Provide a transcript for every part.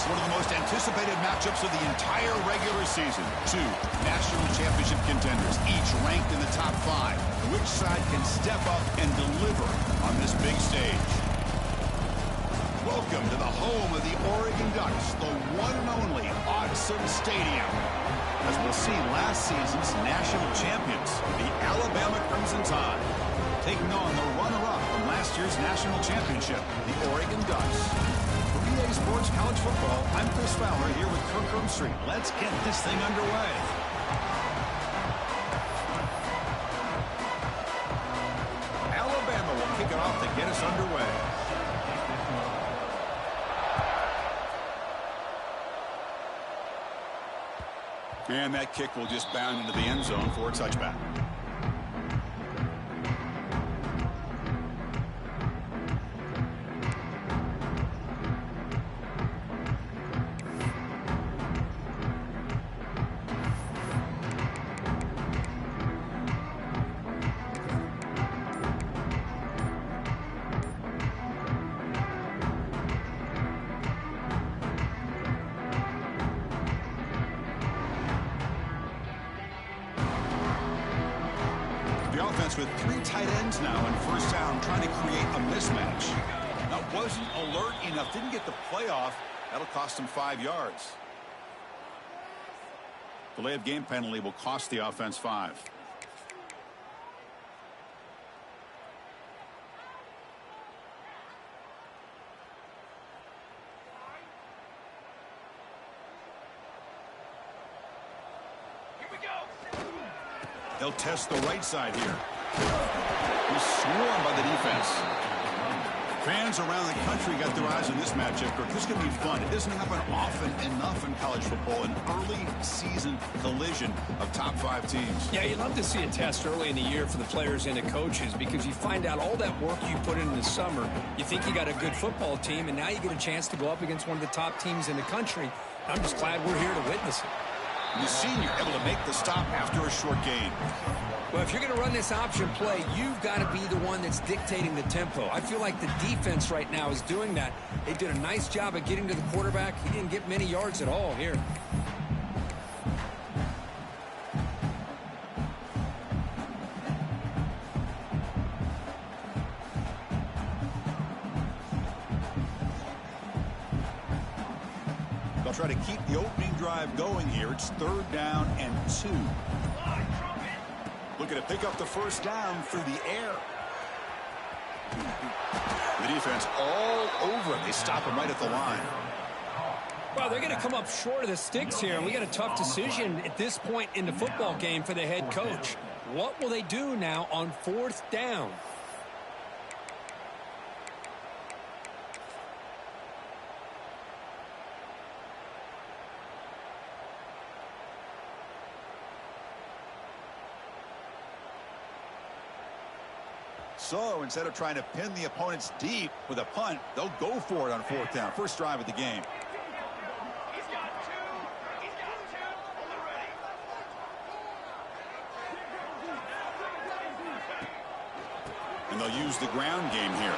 one of the most anticipated matchups of the entire regular season. Two national championship contenders, each ranked in the top 5. Which side can step up and deliver on this big stage? Welcome to the home of the Oregon Ducks, the one and only Autzen Stadium. As we'll see, last season's national champions, the Alabama Crimson Tide, taking on the runner-up from last year's national championship, the Oregon Ducks. For EA Sports College Football, I'm Chris Fowler here with Kirk Street. Let's get this thing underway. Alabama will kick it off to get us underway. And that kick will just bound into the end zone for a touchback. With 3 tight ends now in first down, trying to create a mismatch. That wasn't alert enough, didn't get the play off. That'll cost him 5 yards. Delay of game penalty will cost the offense 5. They'll test the right side here. He's swarmed by the defense. Fans around the country got their eyes on this matchup. This is going to be fun. It doesn't happen often enough in college football, an early season collision of top 5 teams. Yeah, you love to see a test early in the year for the players and the coaches because you find out all that work you put in the summer. You think you got a good football team, and now you get a chance to go up against one of the top teams in the country. I'm just glad we're here to witness it. The senior able to make the stop after a short gain. Well, if you're going to run this option play, you've got to be the one that's dictating the tempo. I feel like the defense right now is doing that. They did a nice job of getting to the quarterback. He didn't get many yards at all here. They'll try to keep the opening drive going here. It's 3rd down and 2. Looking to pick up the first down through the air. The defense all over it. They stop him right at the line. Well, they're going to come up short of the sticks here, and we got a tough decision at this point in the football game for the head coach. What will they do now on 4th down? So instead of trying to pin the opponents deep with a punt, they'll go for it on 4th down. First drive of the game. He's got 2. He's got 2 on the ready. And they'll use the ground game here.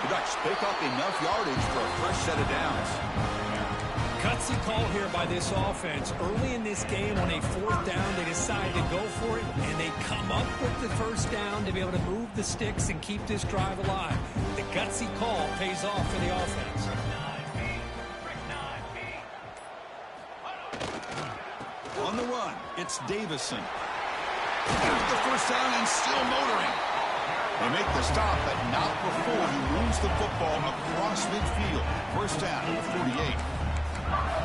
The Ducks pick up enough yardage for a fresh set of downs. Gutsy call here by this offense. Early in this game on a 4th down, they decide to go for it, and they come up with the first down to be able to move the sticks and keep this drive alive. The gutsy call pays off for the offense. On the run, it's Davison. There's the first down and still motoring. They make the stop, but not before he moves the football across midfield. First down at the 48.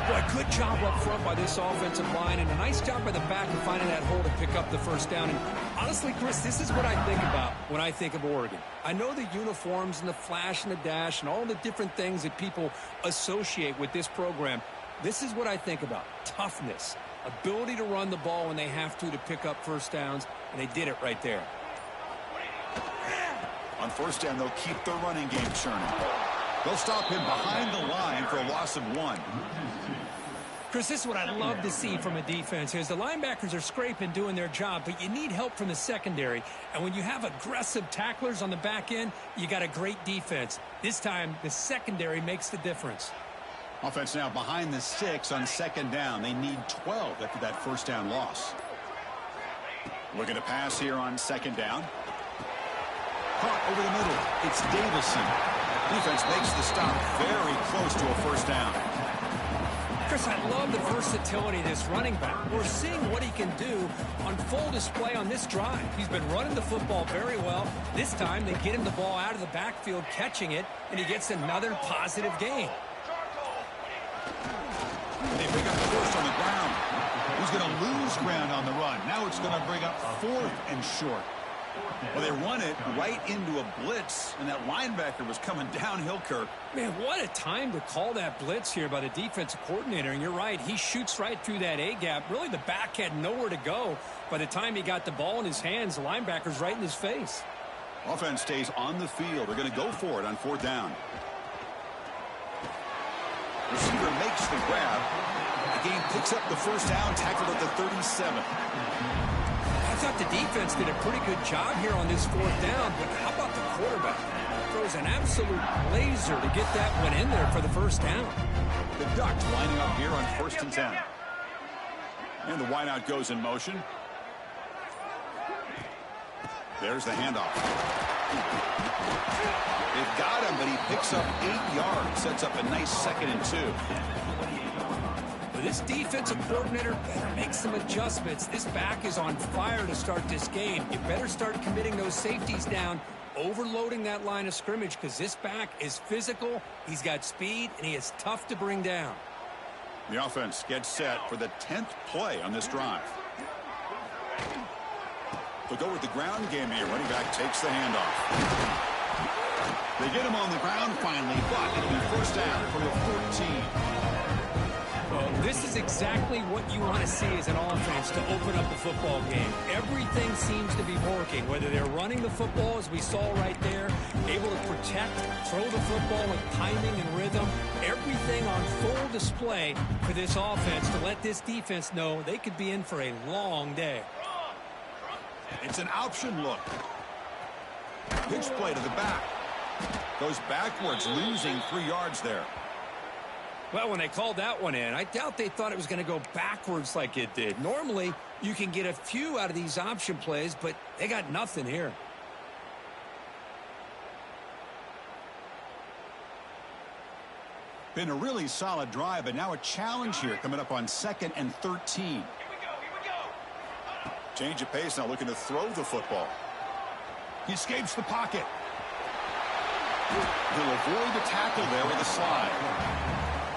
Boy, good job up front by this offensive line, and a nice job by the back of finding that hole to pick up the first down. And honestly, Chris, this is what I think about when I think of Oregon. I know the uniforms and the flash and the dash and all the different things that people associate with this program. This is what I think about. Toughness, ability to run the ball when they have to pick up first downs, and they did it right there. On first down, they'll keep the running game churning. They'll stop him behind the line for a loss of 1. Chris, this is what I love to see from a defense is the linebackers are scraping, doing their job, but you need help from the secondary. And when you have aggressive tacklers on the back end, you got a great defense. This time, the secondary makes the difference. Offense now behind the 6 on second down. They need 12 after that first down loss. Looking to pass here on second down. Caught over the middle. It's Davison. Defense makes the stop very close to a first down. Chris, I love the versatility of this running back. We're seeing what he can do on full display on this drive. He's been running the football very well. This time they get him the ball out of the backfield, catching it, and he gets another positive gain. They pick up first on the ground. He's going to lose ground on the run. Now it's going to bring up 4th and short. Well, they run it right into a blitz, and that linebacker was coming downhill, Kirk. Man, what a time to call that blitz here by the defensive coordinator. And you're right, he shoots right through that A-gap. Really, the back had nowhere to go. By the time he got the ball in his hands, the linebacker's right in his face. Offense stays on the field. They're going to go for it on 4th down. Receiver makes the grab. The game picks up the first down, tackled at the 37. I thought the defense did a pretty good job here on this 4th down, but how about the quarterback? Throws an absolute laser to get that one in there for the first down. The Ducks lining up here on 1st and 10. And the wideout goes in motion. There's the handoff. They've got him, but he picks up 8 yards. Sets up a nice 2nd and 2. This defensive coordinator better make some adjustments. This back is on fire to start this game. You better start committing those safeties down, overloading that line of scrimmage, because this back is physical, he's got speed, and he is tough to bring down. The offense gets set for the 10th play on this drive. They'll go with the ground game here. Running back takes the handoff. They get him on the ground finally, but it'll be first down from the 14. Well, this is exactly what you want to see as an offense to open up the football game. Everything seems to be working, whether they're running the football, as we saw right there, able to protect, throw the football with timing and rhythm, everything on full display for this offense to let this defense know they could be in for a long day. It's an option look. Pitch play to the back. Goes backwards, losing 3 yards there. Well, when they called that one in, I doubt they thought it was going to go backwards like it did. Normally, you can get a few out of these option plays, but they got nothing here. Been a really solid drive, but now a challenge here coming up on 2nd and 13. Here we go. Change of pace now, looking to throw the football. He escapes the pocket. He'll avoid the tackle there with a slide.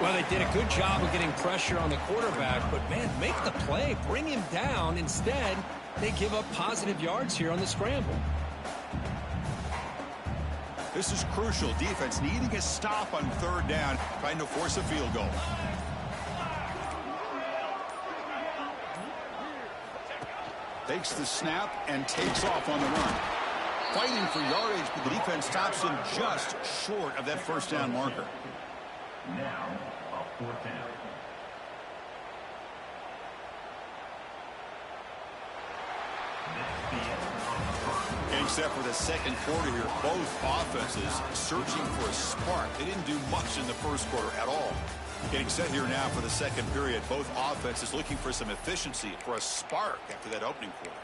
Well, they did a good job of getting pressure on the quarterback, but, man, make the play. Bring him down. Instead, they give up positive yards here on the scramble. This is crucial. Defense needing a stop on 3rd down, trying to force a field goal. Takes the snap and takes off on the run. Fighting for yardage, but the defense stops him just short of that first down marker. Now, a 4th down. Getting set for the second quarter here. Both offenses searching for a spark. They didn't do much in the first quarter at all. Getting set here now for the second period. Both offenses looking for some efficiency, for a spark after that opening quarter.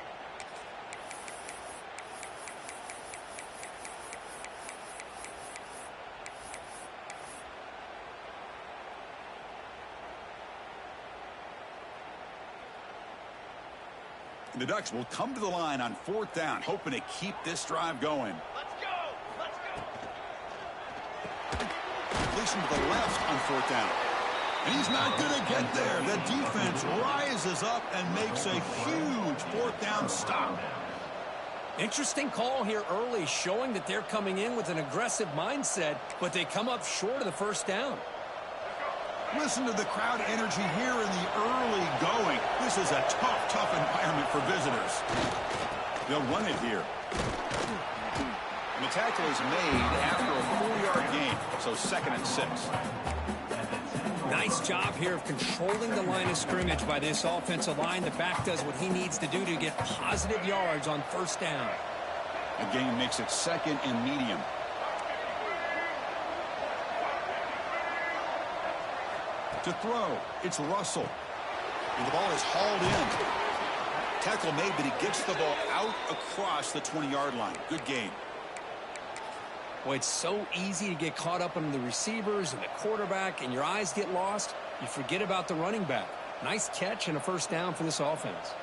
The Ducks will come to the line on 4th down, hoping to keep this drive going. Let's go. Completion to the left on 4th down. And he's not going to get there. The defense rises up and makes a huge 4th down stop. Interesting call here early, showing that they're coming in with an aggressive mindset, but they come up short of the first down. Listen to the crowd energy here in the early going. This is a tough environment for visitors. They'll run it here. The tackle is made after a 4-yard gain, so 2nd and 6. Nice job here of controlling the line of scrimmage by this offensive line. The back does what he needs to do to get positive yards on first down. The game makes it 2nd and medium. To throw, it's Russell. And the ball is hauled in. Tackle made, but he gets the ball out across the 20-yard line. Good game. Well, it's so easy to get caught up on the receivers and the quarterback, and your eyes get lost. You forget about the running back. Nice catch and a first down for this offense.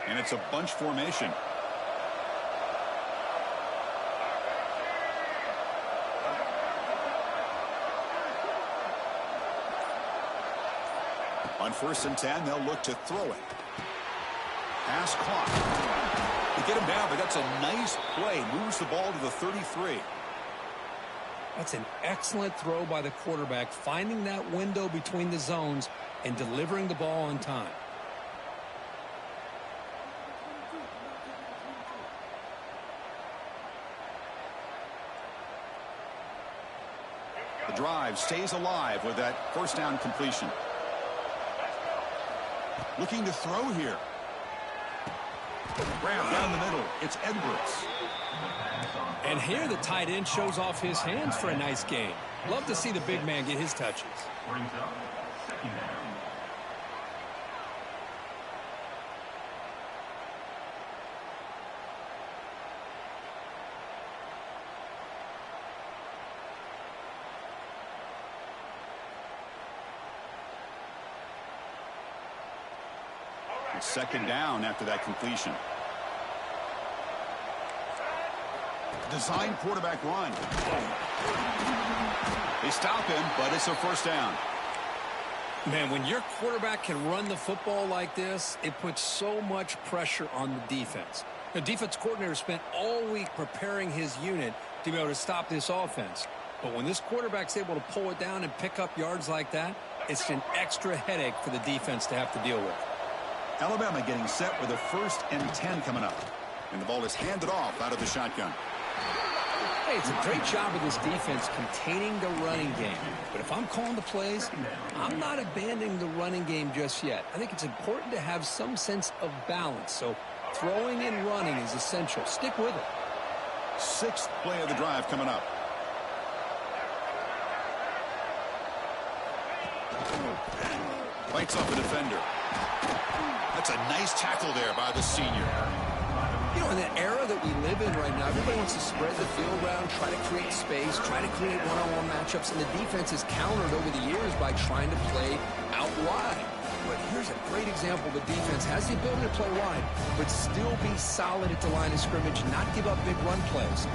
And it's a bunch formation. On 1st and 10, they'll look to throw it. Pass clock. They get him down, but that's a nice play. Moves the ball to the 33. That's an excellent throw by the quarterback, finding that window between the zones and delivering the ball on time. The drive stays alive with that first down completion. Looking to throw here. Grab down the middle. It's Edwards. And here the tight end shows off his hands for a nice game. Love to see the big man get his touches. Brings up second down. It's second down after that completion. Design quarterback run. They stop him, but it's a first down. Man, when your quarterback can run the football like this, it puts so much pressure on the defense. The defense coordinator spent all week preparing his unit to be able to stop this offense. But when this quarterback's able to pull it down and pick up yards like that, it's an extra headache for the defense to have to deal with. Alabama getting set with a 1st and 10 coming up. And the ball is handed off out of the shotgun. Hey, it's a great job of this defense containing the running game. But if I'm calling the plays, I'm not abandoning the running game just yet. I think it's important to have some sense of balance. So throwing and running is essential. Stick with it. 6th play of the drive coming up. Bites off a defender. That's a nice tackle there by the senior. You know, in the era that we live in right now, everybody wants to spread the field around, try to create space, try to create one-on-one matchups, and the defense is countered over the years by trying to play out wide. But here's a great example. The defense has the ability to play wide, but still be solid at the line of scrimmage, not give up big run plays.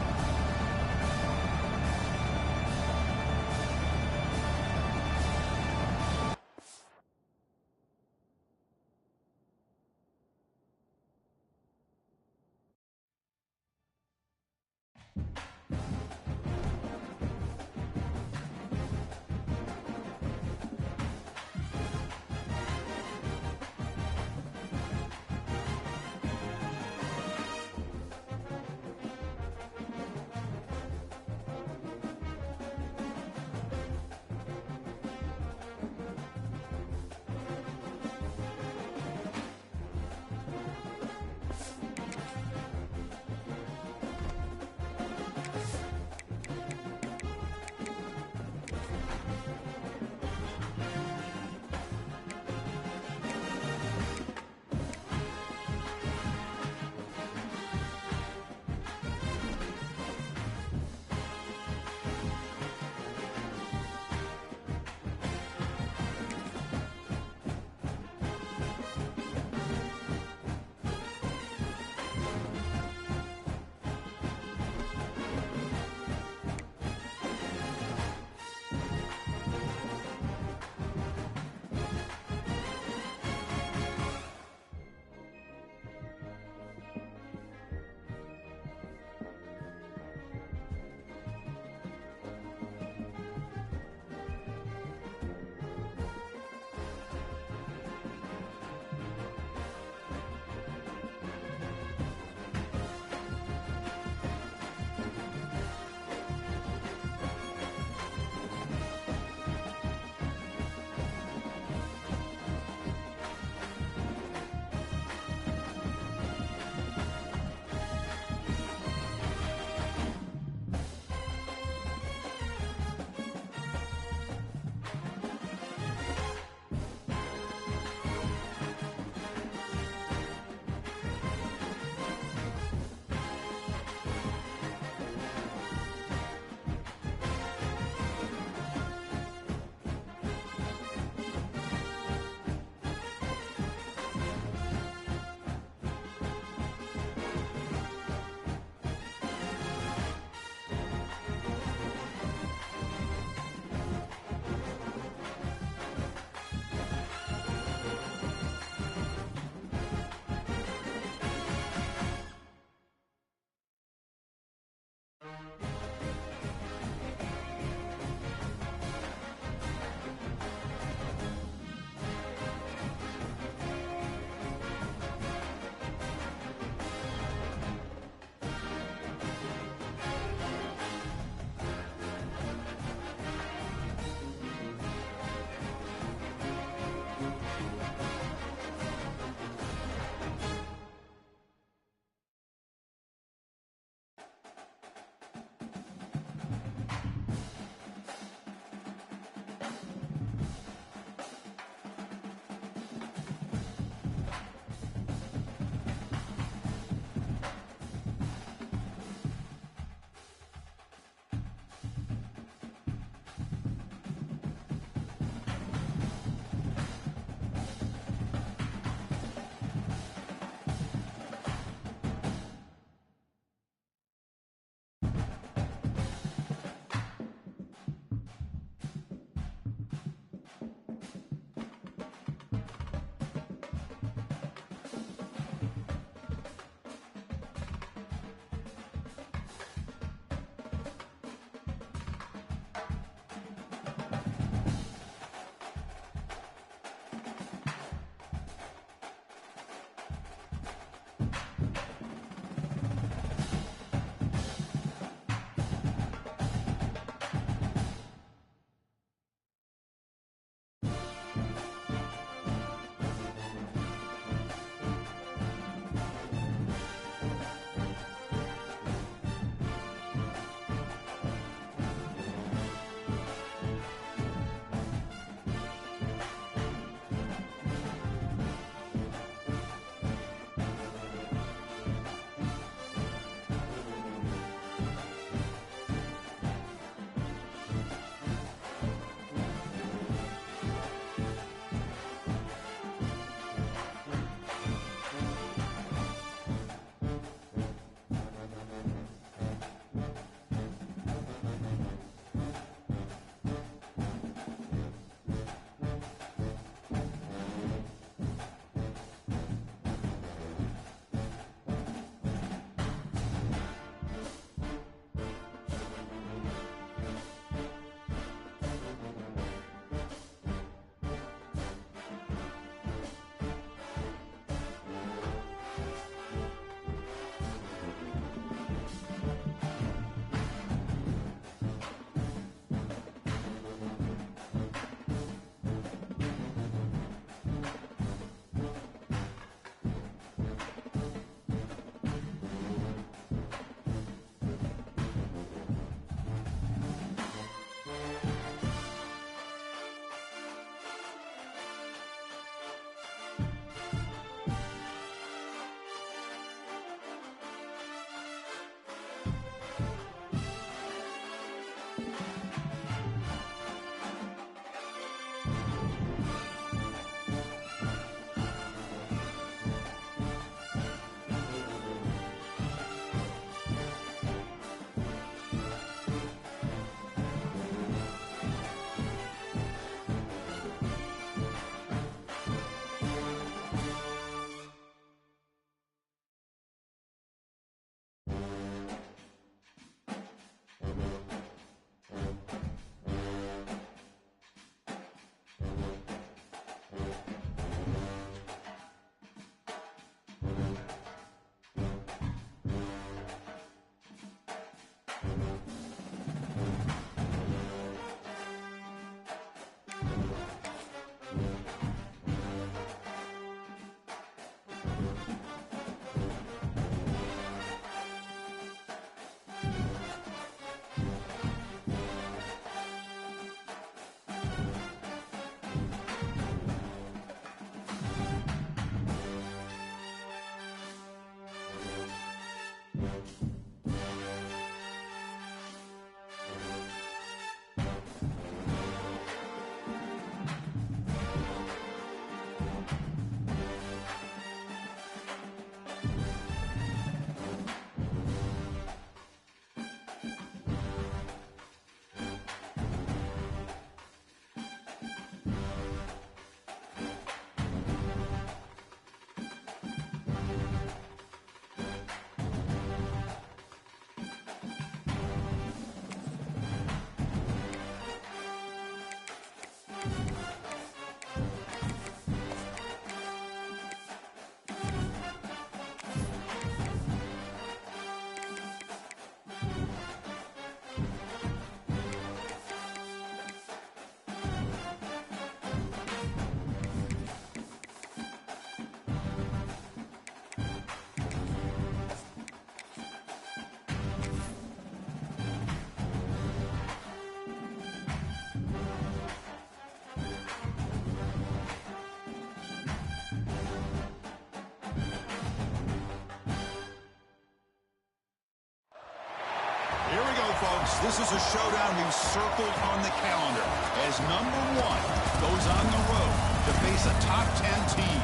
Here we go, folks. This is a showdown we've circled on the calendar as number one goes on the road to face a top 10 team.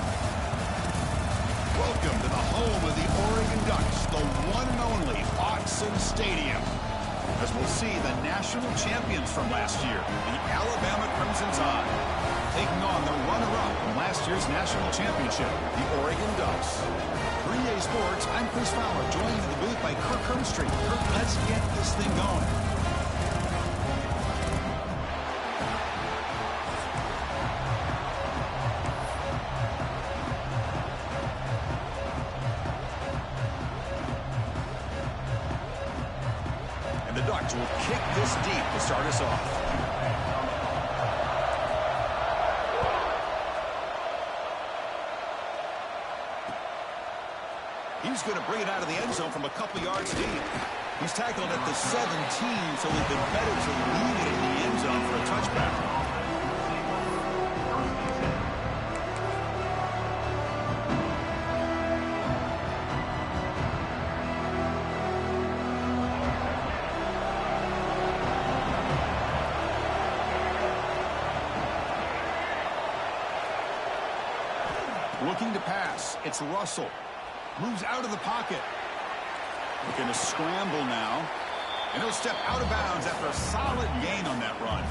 Welcome to the home of the Oregon Ducks, the one and only Autzen Stadium. As we'll see the national champions from last year, the Alabama Crimson Tide, taking on the runner-up from last year's national championship, the Oregon Ducks. For EA Sports, I'm Chris Fowler, joined in the booth by Kirk Hermstreet. Kirk, let's get this thing going. And the Ducks will kick this deep to start us off. He's going to bring it out of the end zone from a couple yards deep. He's tackled at the 17, so they've been better to leave it in the end zone for a touchback. Looking to pass. It's Russell. Moves out of the pocket. Looking to scramble now. And he'll step out of bounds after a solid gain on that run.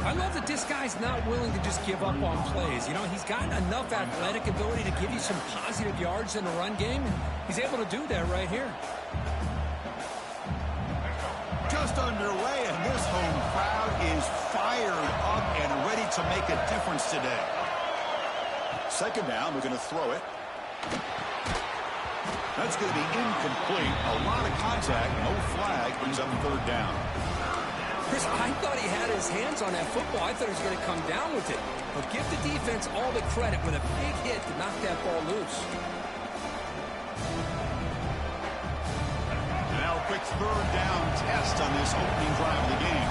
I love that this guy's not willing to just give up on plays. You know, he's got enough athletic ability to give you some positive yards in the run game. And he's able to do that right here. Just underway, and this home crowd is fired up and ready to make a difference today. Second down, we're going to throw it. That's going to be incomplete. A lot of contact, no flag, brings up third down. Chris, I thought he had his hands on that football. I thought he was going to come down with it. But give the defense all the credit with a big hit to knock that ball loose. Now a quick third down test on this opening drive of the game.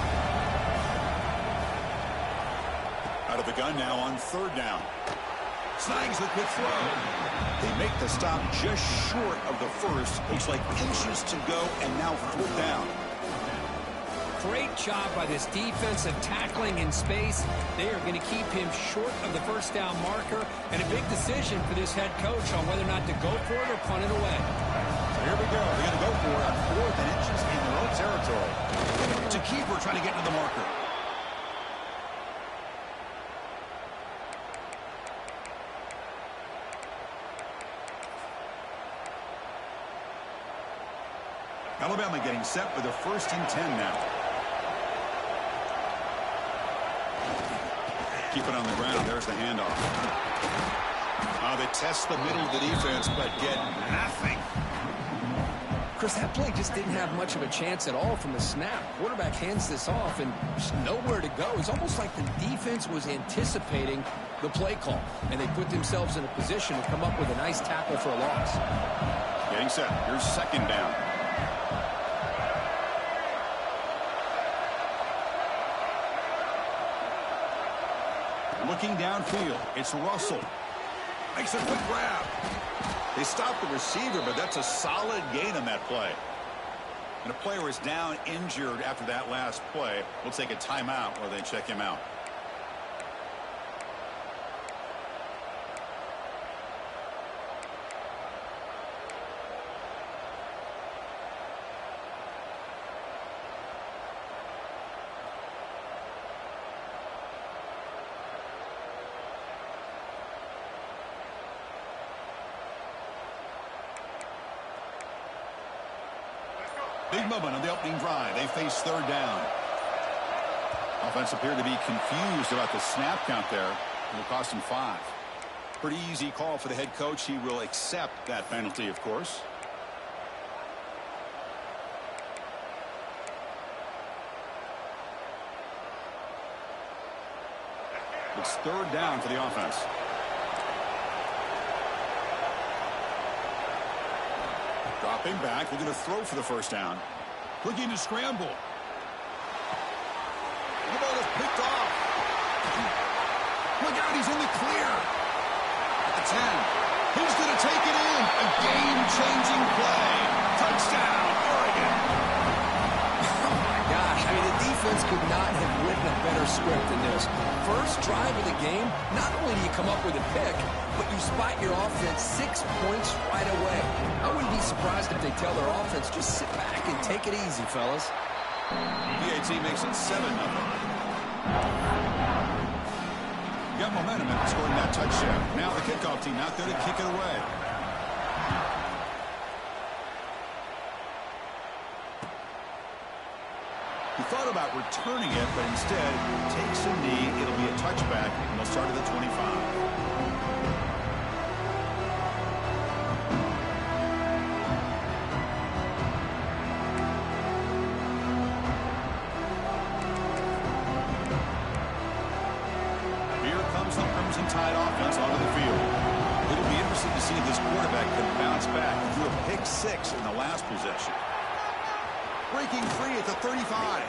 Out of the gun now on third down. Snags the quick throw. They make the stop just short of the first. Looks like inches to go, and now fourth down. Great job by this defensive tackling in space. They are going to keep him short of the first down marker, and a big decision for this head coach on whether or not to go for it or punt it away. So here we go. They're going to go for it on 4th and inches in their own territory. It's a keeper trying to get to the marker. Alabama getting set with a 1st and 10 now. Keep it on the ground. There's the handoff. They test the middle of the defense, but get nothing. Chris, that play just didn't have much of a chance at all from the snap. Quarterback hands this off and just nowhere to go. It's almost like the defense was anticipating the play call, and they put themselves in a position to come up with a nice tackle for a loss. Getting set. Here's second down. Looking downfield, it's Russell. Makes a quick grab. They stop the receiver, but that's a solid gain on that play. And a player is down injured after that last play. We'll take a timeout or they check him out. Big moment on the opening drive. They face third down. Offense appeared to be confused about the snap count there. It'll cost him 5. Pretty easy call for the head coach. He will accept that penalty, of course. It's third down for the offense. Dropping back. They're going to throw for the first down. Looking to scramble. The ball is picked off. Look out, he's in the clear. At the 10. He's going to take it in. A game-changing play. Touchdown, Oregon. Oh, my gosh. I mean, the defense could not have written a better script than this. First drive of the game, not only do you come up with a pick, but you spot your offense 6 points right away. I wouldn't be surprised if they tell their offense, just sit back and take it easy, fellas. PAT makes it 7-0. Got momentum after scoring that touchdown. Now the kickoff team out there to kick it away. He thought about returning it, but instead takes a knee. It'll be a touchback, and they'll start at the 25. Tide offense onto the field. It'll be interesting to see if this quarterback can bounce back. He threw a pick 6 in the last possession. Breaking free at the 35.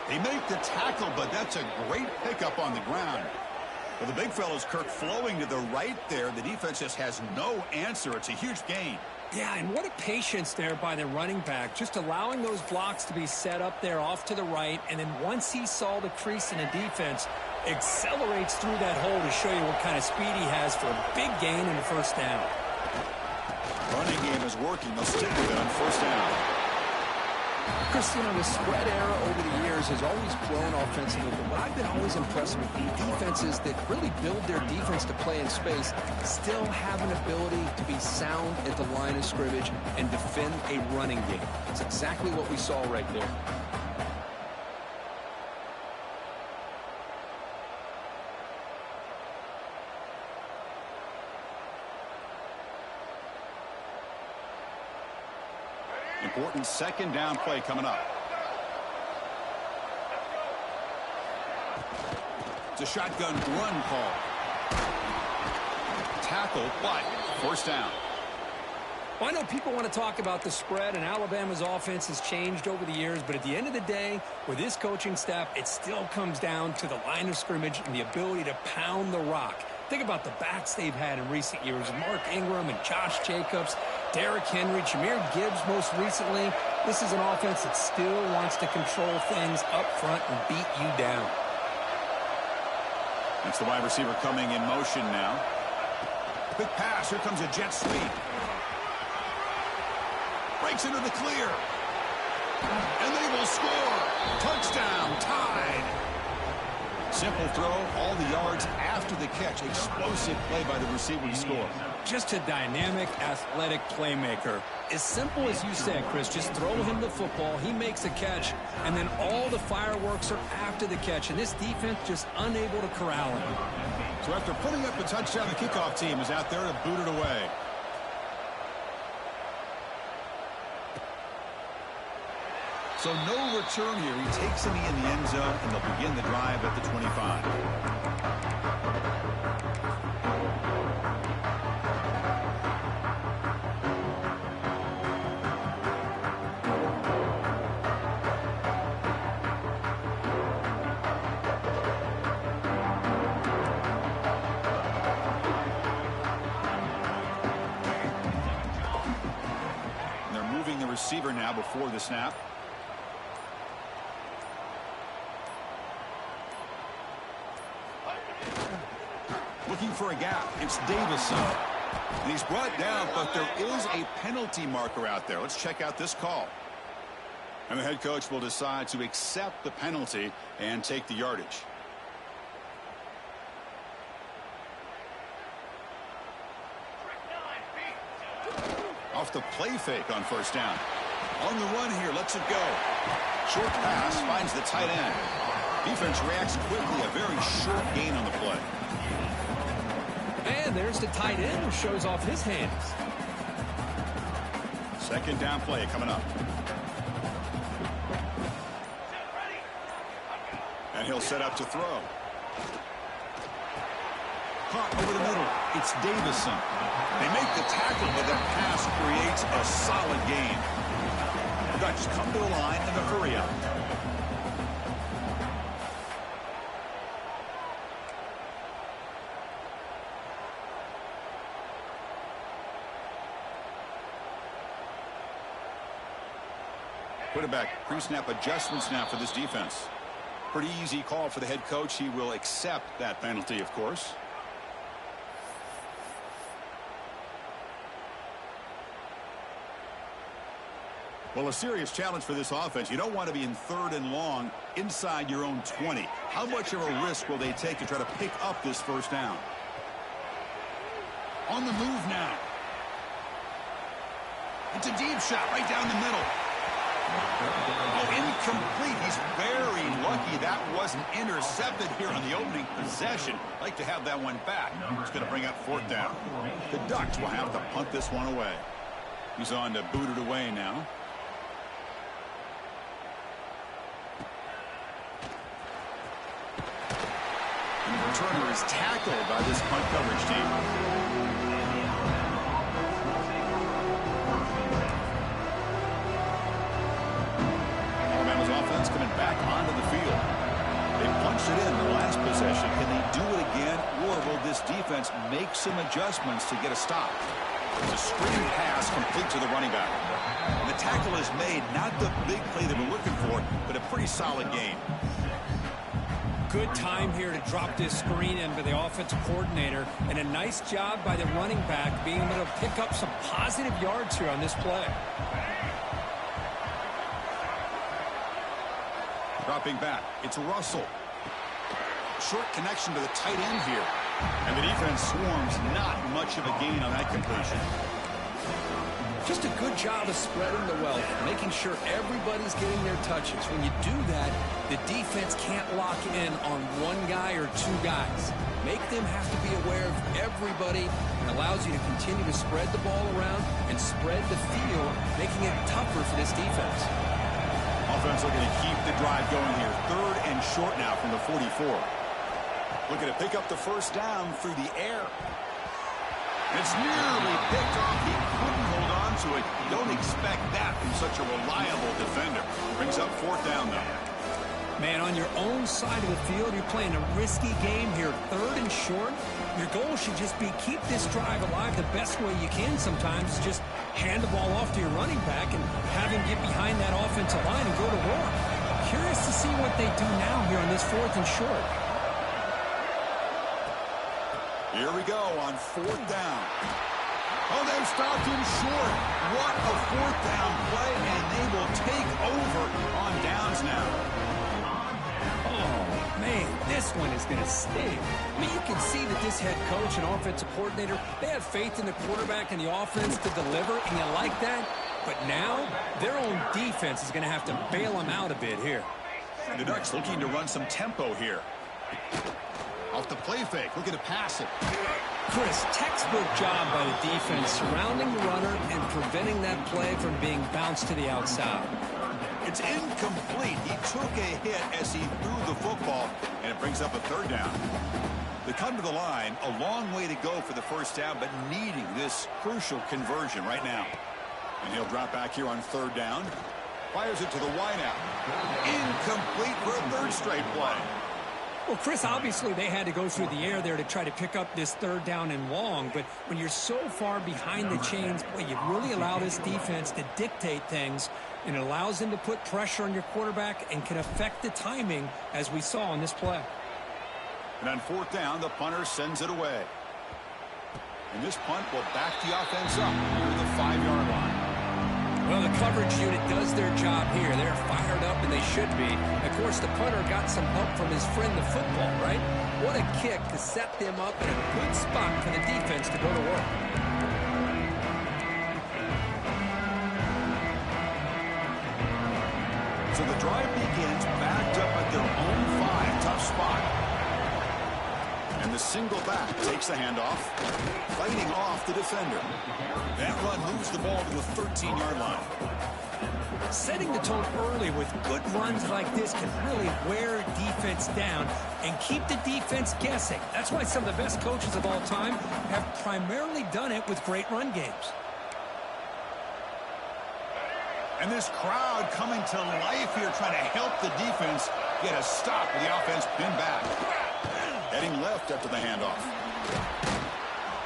They make the tackle, but that's a great pickup on the ground. Well, the big fellow's Kirk flowing to the right there. The defense just has no answer. It's a huge gain. Yeah, and what a patience there by the running back, just allowing those blocks to be set up there off to the right, and then once he saw the crease in the defense, accelerates through that hole to show you what kind of speed he has for a big gain in the first down. Running game is working. They'll stick with it on first down. Chris, you know, the spread era over the years has always grown offensively, but what I've been always impressed with the defenses that really build their defense to play in space still have an ability to be sound at the line of scrimmage and defend a running game. It's exactly what we saw right there. Important second down play coming up. It's a shotgun run call. Tackle, but first down. Well, I know people want to talk about the spread, and Alabama's offense has changed over the years, but at the end of the day, with this coaching staff, it still comes down to the line of scrimmage and the ability to pound the rock. Think about the backs they've had in recent years. Mark Ingram and Josh Jacobs, Derrick Henry, Jahmyr Gibbs most recently. This is an offense that still wants to control things up front and beat you down. That's the wide receiver coming in motion now. Quick pass. Here comes a jet sweep. Breaks into the clear. And they will score. Touchdown. Tied. Simple throw, all the yards after the catch. Explosive play by the receiver to score. Just a dynamic, athletic playmaker. As simple as you said, Chris, just throw him the football, he makes a catch, and then all the fireworks are after the catch, and this defense just unable to corral him. So after putting up a touchdown, the kickoff team is out there to boot it away. So no return here. He takes a knee in the end zone, and they'll begin the drive at the 25. And they're moving the receiver now before the snap. Looking for a gap. It's Davison. And he's brought down, but there is a penalty marker out there. Let's check out this call. And the head coach will decide to accept the penalty and take the yardage. Off the play fake on first down. On the run here, lets it go. Short pass finds the tight end. Defense reacts quickly. A very short gain on the play. And there's the tight end who shows off his hands. Second down play coming up. And he'll set up to throw. Caught over the middle. It's Davison. They make the tackle, but the pass creates a solid gain. The Ducks come to the line in the hurry up. Quarterback pre-snap adjustments now for this defense. Pretty easy call for the head coach. He will accept that penalty, of course. Well, a serious challenge for this offense. You don't want to be in 3rd and long inside your own 20. How much of a risk will they take to try to pick up this first down? On the move now. It's a deep shot right down the middle. Oh, incomplete. He's very lucky that wasn't intercepted here on the opening possession. Like to have that one back. It's going to bring up 4th down. The Ducks will have to punt this one away. He's on to boot it away now. And the returner is tackled by this punt coverage team. Coming back onto the field. They punched it in the last possession. Can they do it again, or will this defense make some adjustments to get a stop? It's a screen pass complete to the running back. And the tackle is made, not the big play they were looking for, but a pretty solid gain. Good time here to drop this screen in by the offensive coordinator, and a nice job by the running back being able to pick up some positive yards here on this play. Dropping back, it's Russell. Short connection to the tight end here. And the defense swarms, not much of a gain on that completion. Just a good job of spreading the wealth, making sure everybody's getting their touches. When you do that, the defense can't lock in on one guy or 2 guys. Make them have to be aware of everybody, and allows you to continue to spread the ball around and spread the field, making it tougher for this defense. Offense looking to keep the drive going here. 3rd and short now from the 44. Looking to pick up the first down through the air. It's nearly picked off. He couldn't hold on to it. You don't expect that from such a reliable defender. Brings up 4th down, though. Man, on your own side of the field, you're playing a risky game here. 3rd and short. Your goal should just be keep this drive alive the best way you can sometimes. Just hand the ball off to your running back and have him get behind that offensive line and go to work. Curious to see what they do now here on this 4th and short. Here we go on 4th down. Oh, they've stopped him short. What a 4th down play, and they will take over on downs now. Oh, man, this one is going to sting. I mean, you can see that this head coach and offensive coordinator, they have faith in the quarterback and the offense to deliver, and you like that. But now, their own defense is going to have to bail them out a bit here. The Ducks looking to run some tempo here. Off the play fake, looking to pass it. Chris, textbook job by the defense surrounding the runner and preventing that play from being bounced to the outside. It's incomplete. He took a hit as he threw the football, and it brings up a 3rd down. They come to the line, a long way to go for the first down, but needing this crucial conversion right now. And he'll drop back here on 3rd down. Fires it to the wideout. Incomplete for a 3rd straight play. Well, Chris, obviously they had to go through the air there to try to pick up this 3rd down and long, but when you're so far behind the chains, boy, you really allow this defense to dictate things, and it allows them to put pressure on your quarterback and can affect the timing, as we saw on this play. And on 4th down, the punter sends it away. And this punt will back the offense up near the 5-yard line. Well, the coverage unit does their job here. They're fired up, and they should be. Of course, the punter got some help from his friend, the football, right? What a kick to set them up in a good spot for the defense to go to work. So the drive begins backed up at their own 5. Tough spot. And the single back takes the handoff, fighting off the defender. That run moves the ball to the 13-yard line. Setting the tone early with good runs like this can really wear defense down and keep the defense guessing. That's why some of the best coaches of all time have primarily done it with great run games. And this crowd coming to life here, trying to help the defense get a stop with the offense pinned back. Heading left after the handoff.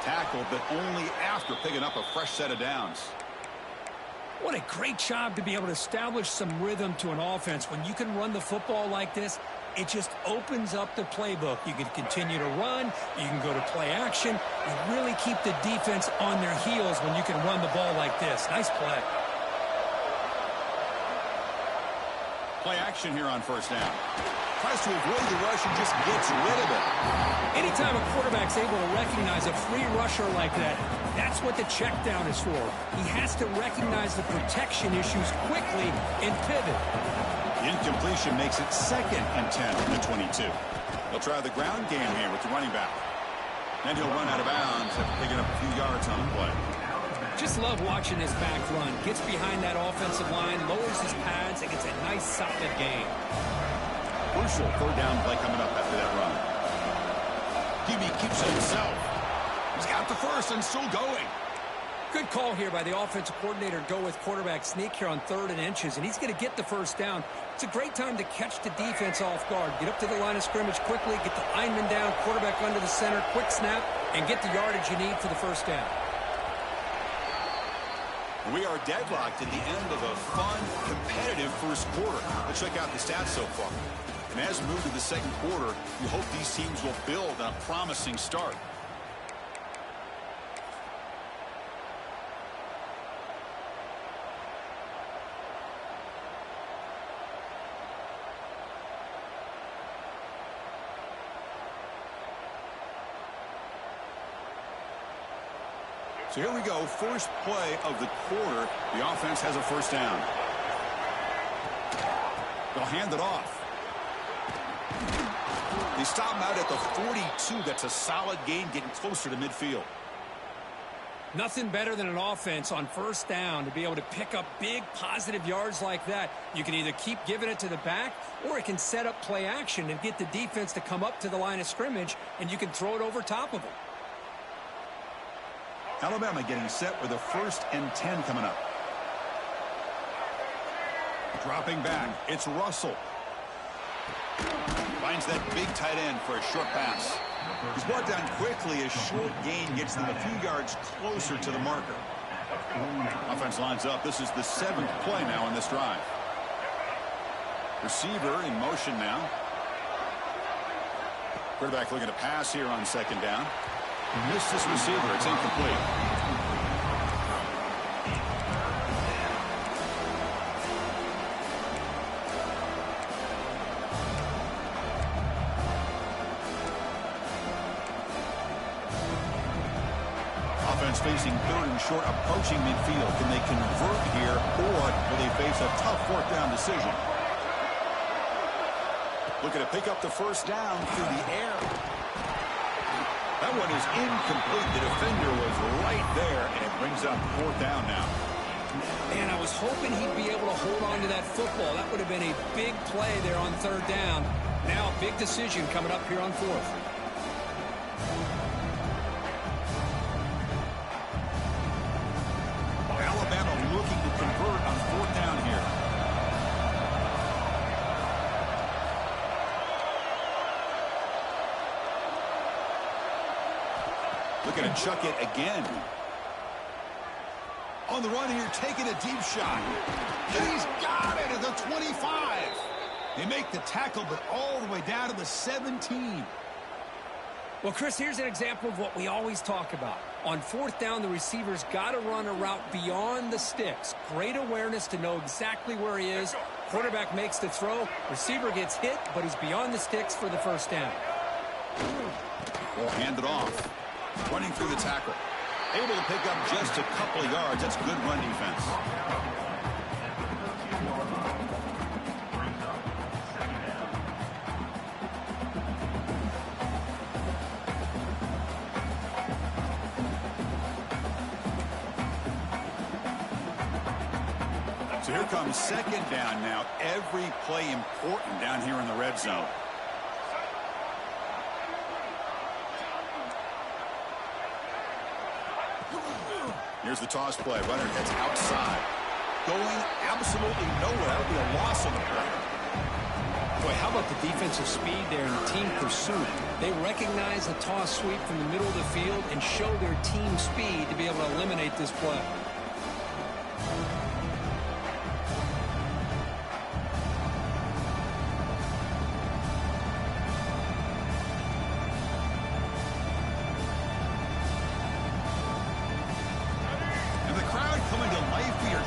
Tackled, but only after picking up a fresh set of downs. What a great job to be able to establish some rhythm to an offense. When you can run the football like this, it just opens up the playbook. You can continue to run. You can go to play action. You really keep the defense on their heels when you can run the ball like this. Nice play. Play action here on first down. Tries to avoid the rush and just gets rid of it. Anytime a quarterback's able to recognize a free rusher like that, that's what the check down is for. He has to recognize the protection issues quickly and pivot. The incompletion makes it 2nd and 10 from the 22. He'll try the ground game here with the running back. Then he'll run out of bounds after picking up a few yards on the play. Just love watching his back run. Gets behind that offensive line, lowers his pads, and gets a nice solid gain. Crucial 3rd down play coming up after that run. QB keeps it himself. He's got the first and still going. Good call here by the offensive coordinator. Go with quarterback sneak here on 3rd and inches, and he's going to get the first down. It's a great time to catch the defense off guard. Get up to the line of scrimmage quickly, get the lineman down, quarterback under the center, quick snap, and get the yardage you need for the first down. We are deadlocked at the end of a fun, competitive first quarter. Let's check out the stats so far. And as we move to the second quarter, we hope these teams will build on a promising start. So here we go, first play of the quarter. The offense has a first down. They'll hand it off. They stop him out at the 42. That's a solid gain, getting closer to midfield. Nothing better than an offense on first down to be able to pick up big positive yards like that. You can either keep giving it to the back, or it can set up play action and get the defense to come up to the line of scrimmage, and you can throw it over top of them. Alabama getting set with a 1st and 10 coming up. Dropping back, it's Russell. Finds that big tight end for a short pass. He's brought down quickly. A short gain gets them a few yards closer to the marker. Offense lines up. This is the 7th play now on this drive. Receiver in motion now. Quarterback looking to pass here on 2nd down. Missed this receiver. It's incomplete. Offense facing 3rd and short, approaching midfield. Can they convert here, or will they face a tough 4th down decision? Looking to pick up the first down through the air. That one is incomplete. The defender was right there, and it brings up 4th down now. Man, I was hoping he'd be able to hold on to that football. That would have been a big play there on 3rd down. Now a big decision coming up here on 4th. Alabama looking to convert on 4th down here. Looking to chuck it again. On the run here, taking a deep shot. And he's got it at the 25. They make the tackle, but all the way down to the 17. Well, Chris, here's an example of what we always talk about. On 4th down, the receiver's got to run a route beyond the sticks. Great awareness to know exactly where he is. Quarterback makes the throw. Receiver gets hit, but he's beyond the sticks for the first down. Will hand it off. Running through the tackle. Able to pick up just a couple of yards. That's good run defense. So here comes second down now. Every play important down here in the red zone. Here's the toss play. Runner gets outside. Going absolutely nowhere. That would be a loss on the play. Boy, how about the defensive speed there and the team pursuit? They recognize the toss sweep from the middle of the field and show their team speed to be able to eliminate this play.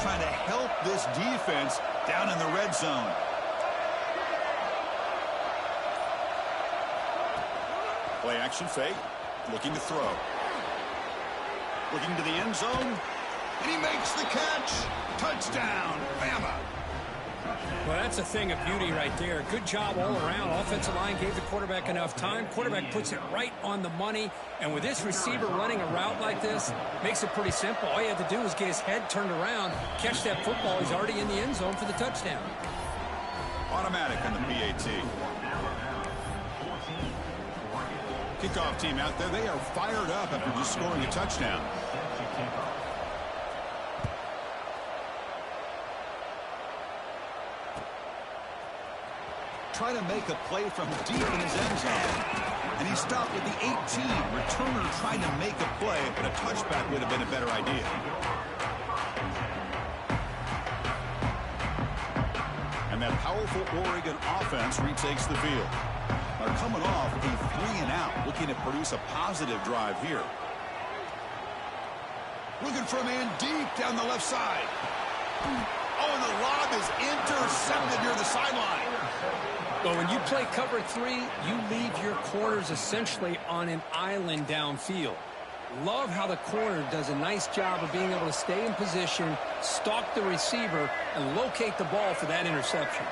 Trying to help this defense down in the red zone. Play action fake. Looking to throw. Looking to the end zone. And he makes the catch. Touchdown, Bama. Well, that's a thing of beauty right there. Good job all around. Offensive line gave the quarterback enough time. Quarterback puts it right on the money. And with this receiver running a route like this, makes it pretty simple. All you have to do is get his head turned around, catch that football. He's already in the end zone for the touchdown. Automatic on the PAT. Kickoff team out there. They are fired up after just scoring a touchdown. Try to make a play from deep in his end zone. And he stopped at the 18. Returner trying to make a play, but a touchback would have been a better idea. And that powerful Oregon offense retakes the field. They're coming off a 3-and-out, looking to produce a positive drive here. Looking for a man deep down the left side. Oh, and the lob is intercepted near the sideline. Well, when you play cover 3, you leave your corners essentially on an island downfield. Love how the corner does a nice job of being able to stay in position, stalk the receiver, and locate the ball for that interception.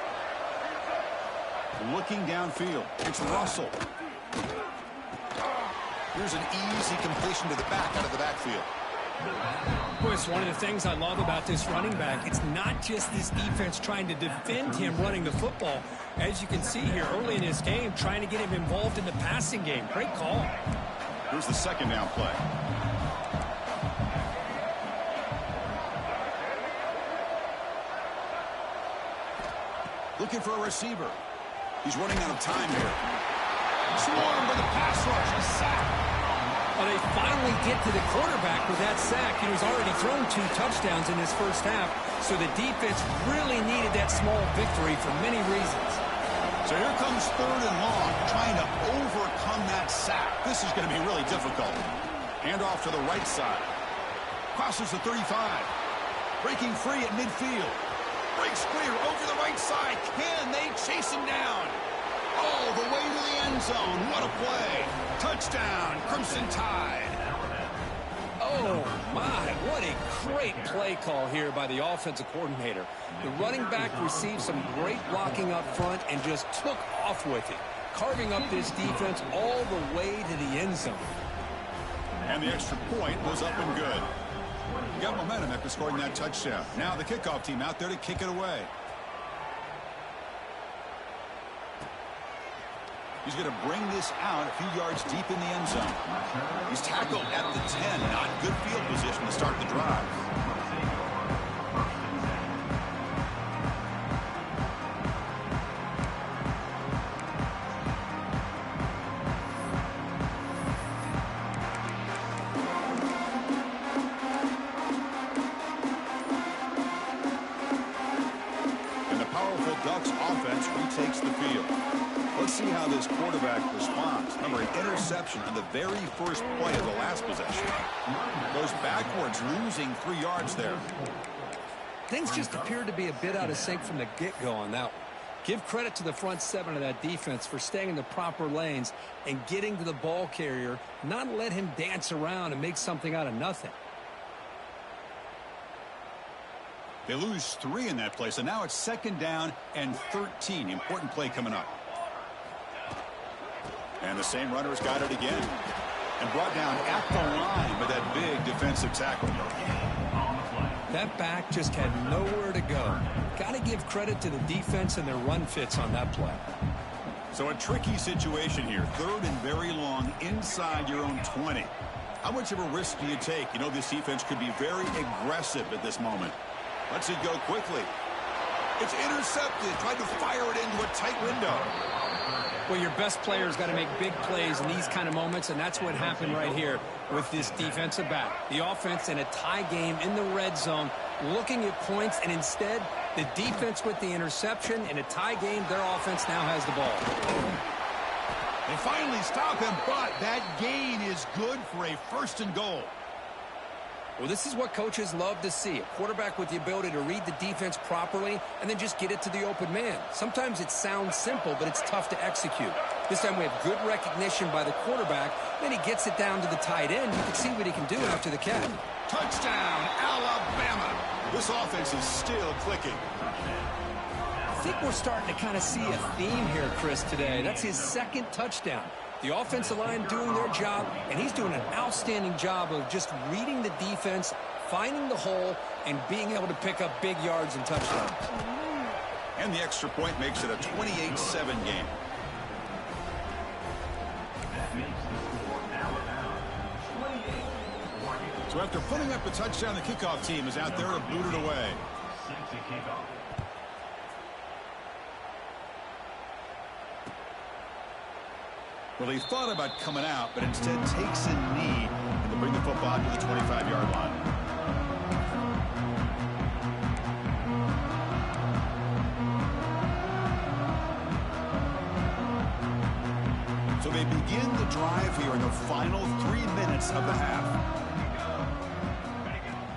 Looking downfield, it's Russell. Here's an easy completion to the back out of the backfield. Boy, it's one of the things I love about this running back. It's not just this defense trying to defend him running the football. As you can see here early in this game, trying to get him involved in the passing game. Great call. Here's the second down play. Looking for a receiver. He's running out of time here. Swarmed by the pass rush. A sack. Well, they finally get to the quarterback with that sack. He's already thrown 2 touchdowns in this first half, so the defense really needed that small victory for many reasons. So here comes 3rd and long, trying to overcome that sack. This is going to be really difficult. Handoff to the right side. Crosses the 35. Breaking free at midfield. Breaks clear over the right side. Can they chase him down? All the way to the end zone. What a play. Touchdown, Crimson Tide. Oh, my. What a great play call here by the offensive coordinator. The running back received some great blocking up front and just took off with it, carving up this defense all the way to the end zone. And the extra point was up and good. You got momentum after scoring that touchdown. Now the kickoff team out there to kick it away. He's going to bring this out a few yards deep in the end zone. He's tackled at the 10. Not good field position to start the drive. And the powerful Ducks offense retakes the field. Let's see how this quarterback responds. Remember, an interception on the very first play of the last possession. Goes backwards, losing 3 yards there. Things just appeared to be a bit out of sync from the get-go on that one. Give credit to the front 7 of that defense for staying in the proper lanes and getting to the ball carrier, not let him dance around and make something out of nothing. They lose 3 in that play, so now it's 2nd down and 13. Important play coming up. And the same runner's got it again. And brought down at the line with that big defensive tackle. On the play. That back just had nowhere to go. Got to give credit to the defense and their run fits on that play. So a tricky situation here. 3rd and very long inside your own 20. How much of a risk do you take? You know, this defense could be very aggressive at this moment. Lets it go quickly. It's intercepted. Tried to fire it into a tight window. Well, your best player's got to make big plays in these kind of moments, and that's what happened right here with this defensive back. The offense in a tie game in the red zone, looking at points, and instead, the defense with the interception. In a tie game, their offense now has the ball. They finally stop him, but that gain is good for a 1st and goal. Well, this is what coaches love to see. A quarterback with the ability to read the defense properly and then just get it to the open man. Sometimes it sounds simple, but it's tough to execute. This time we have good recognition by the quarterback. Then he gets it down to the tight end. You can see what he can do after the catch. Touchdown, Alabama. This offense is still clicking. I think we're starting to kind of see a theme here, Chris, today. That's his 2nd touchdown. The offensive line doing their job, and he's doing an outstanding job of just reading the defense, finding the hole, and being able to pick up big yards and touchdowns. And the extra point makes it a 28-7 game. So after putting up a touchdown, the kickoff team is out there to boot it away. Well, he thought about coming out, but instead takes a knee and to bring the football to the 25-yard line. So they begin the drive here in the final 3 minutes of the half.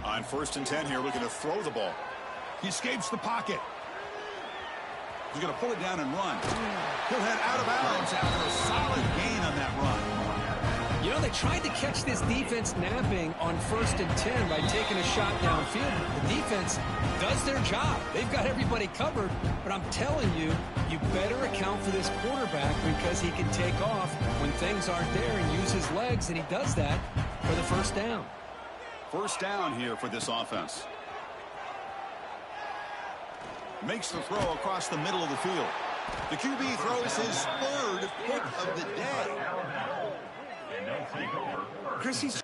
On 1st and 10 here, looking to throw the ball. He escapes the pocket. He's going to pull it down and run. He'll head out of bounds after a solid gain on that run. You know, they tried to catch this defense napping on 1st and 10 by taking a shot downfield. The defense does their job. They've got everybody covered. But I'm telling you, you better account for this quarterback because he can take off when things aren't there and use his legs, and he does that for the 1st down. 1st down here for this offense. Makes the throw across the middle of the field. The QB throws his 3rd pick of the day. Chris, he's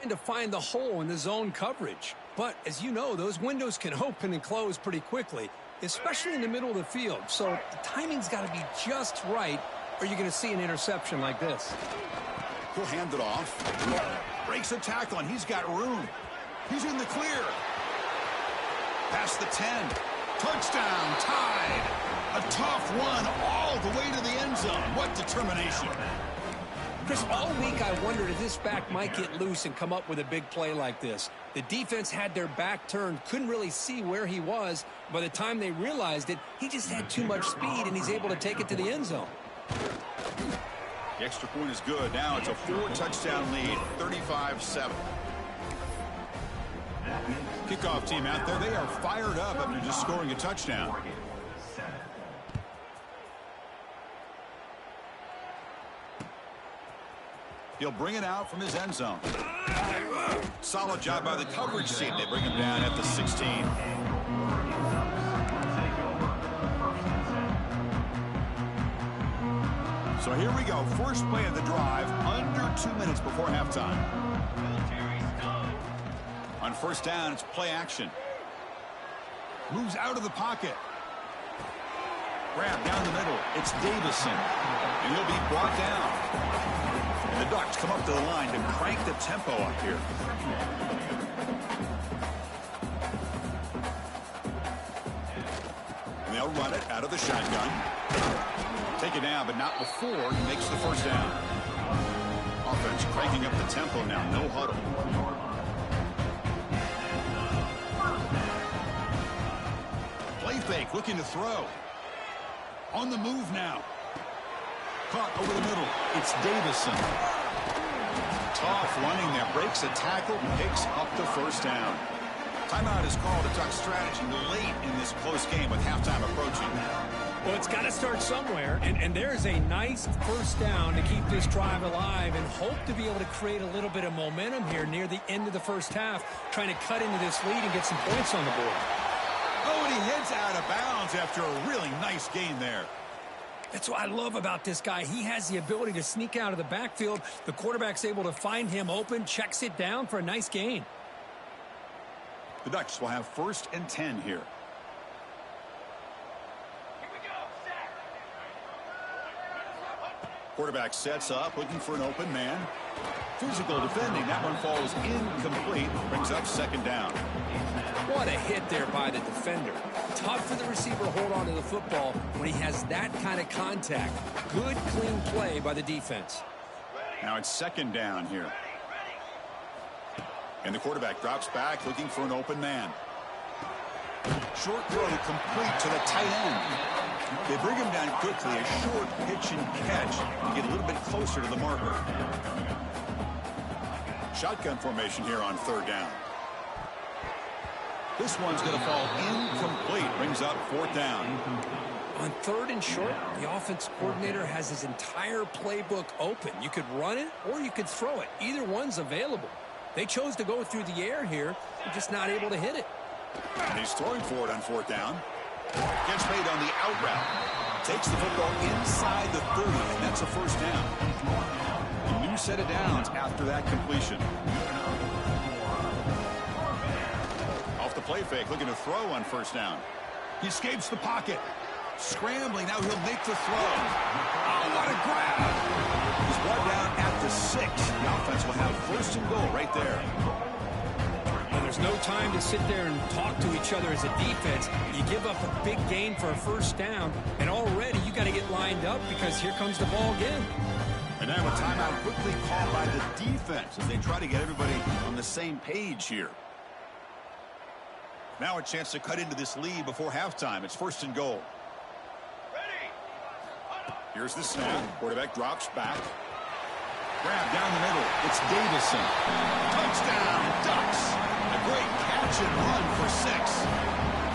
trying to find the hole in the zone coverage. But as you know, those windows can open and close pretty quickly, especially in the middle of the field. So the timing's got to be just right, or you're going to see an interception like this. He'll hand it off. Breaks a tackle, and he's got room. He's in the clear. Past the 10. Touchdown, tied. A tough one all the way to the end zone. What determination. Chris, all week I wondered if this back might get loose and come up with a big play like this. The defense had their back turned, couldn't really see where he was. By the time they realized it, he just had too much speed, and he's able to take it to the end zone. The extra point is good. Now it's a 4-touchdown lead, 35-7. Kickoff team out there, they are fired up after just scoring a touchdown. He'll bring it out from his end zone. Solid job by the coverage team. They bring him down at the 16. So here we go. First play of the drive, under 2 minutes before halftime. On 1st down, it's play action. Moves out of the pocket. Grab down the middle. It's Davison. And he'll be brought down. And the Ducks come up to the line to crank the tempo up here. And they'll run it out of the shotgun. Take it down, but not before he makes the 1st down. Offense cranking up the tempo now. No huddle. Play fake, looking to throw. On the move now. Caught over the middle. It's Davison. Tough running there. Breaks a tackle. Picks up the 1st down. Timeout is called. A Duck strategy late in this close game with halftime approaching. Well, it's got to start somewhere, and there's a nice first down to keep this drive alive and hope to be able to create a little bit of momentum here near the end of the first half, trying to cut into this lead and get some points on the board. Oh, and he heads out of bounds after a really nice gain there. That's what I love about this guy. He has the ability to sneak out of the backfield. The quarterback's able to find him open, checks it down for a nice gain. The Ducks will have 1st and 10 here. Quarterback sets up, looking for an open man. Physical defending. That one falls incomplete. Brings up 2nd down. What a hit there by the defender. Tough for the receiver to hold on to the football when he has that kind of contact. Good, clean play by the defense. Now it's 2nd down here. And the quarterback drops back, looking for an open man. Short throw complete to the tight end. They bring him down quickly. A short pitch and catch to get a little bit closer to the marker. Shotgun formation here on 3rd down. This one's going to fall incomplete. Brings up 4th down. On 3rd and short, the offense coordinator has his entire playbook open. You could run it or you could throw it. Either one's available. They chose to go through the air here. They're just not able to hit it. And he's throwing for it on 4th down. Gets made on the out route. Takes the football inside the 30, and that's a 1st down. A new set of downs after that completion. Off the play fake, looking to throw on 1st down. He escapes the pocket. Scrambling, now he'll make the throw. Oh, what a grab! He's brought down at the 6. The offense will have 1st and goal right there. Well, there's no time to sit there and talk to each other as a defense. You give up a big gain for a 1st down, and already you got to get lined up because here comes the ball again. And now a timeout quickly called by the defense as they try to get everybody on the same page here. Now a chance to cut into this lead before halftime. It's 1st and goal. Here's the snap. Quarterback drops back. Grab down the middle. It's Davison. Touchdown, Ducks. A great catch and run for 6.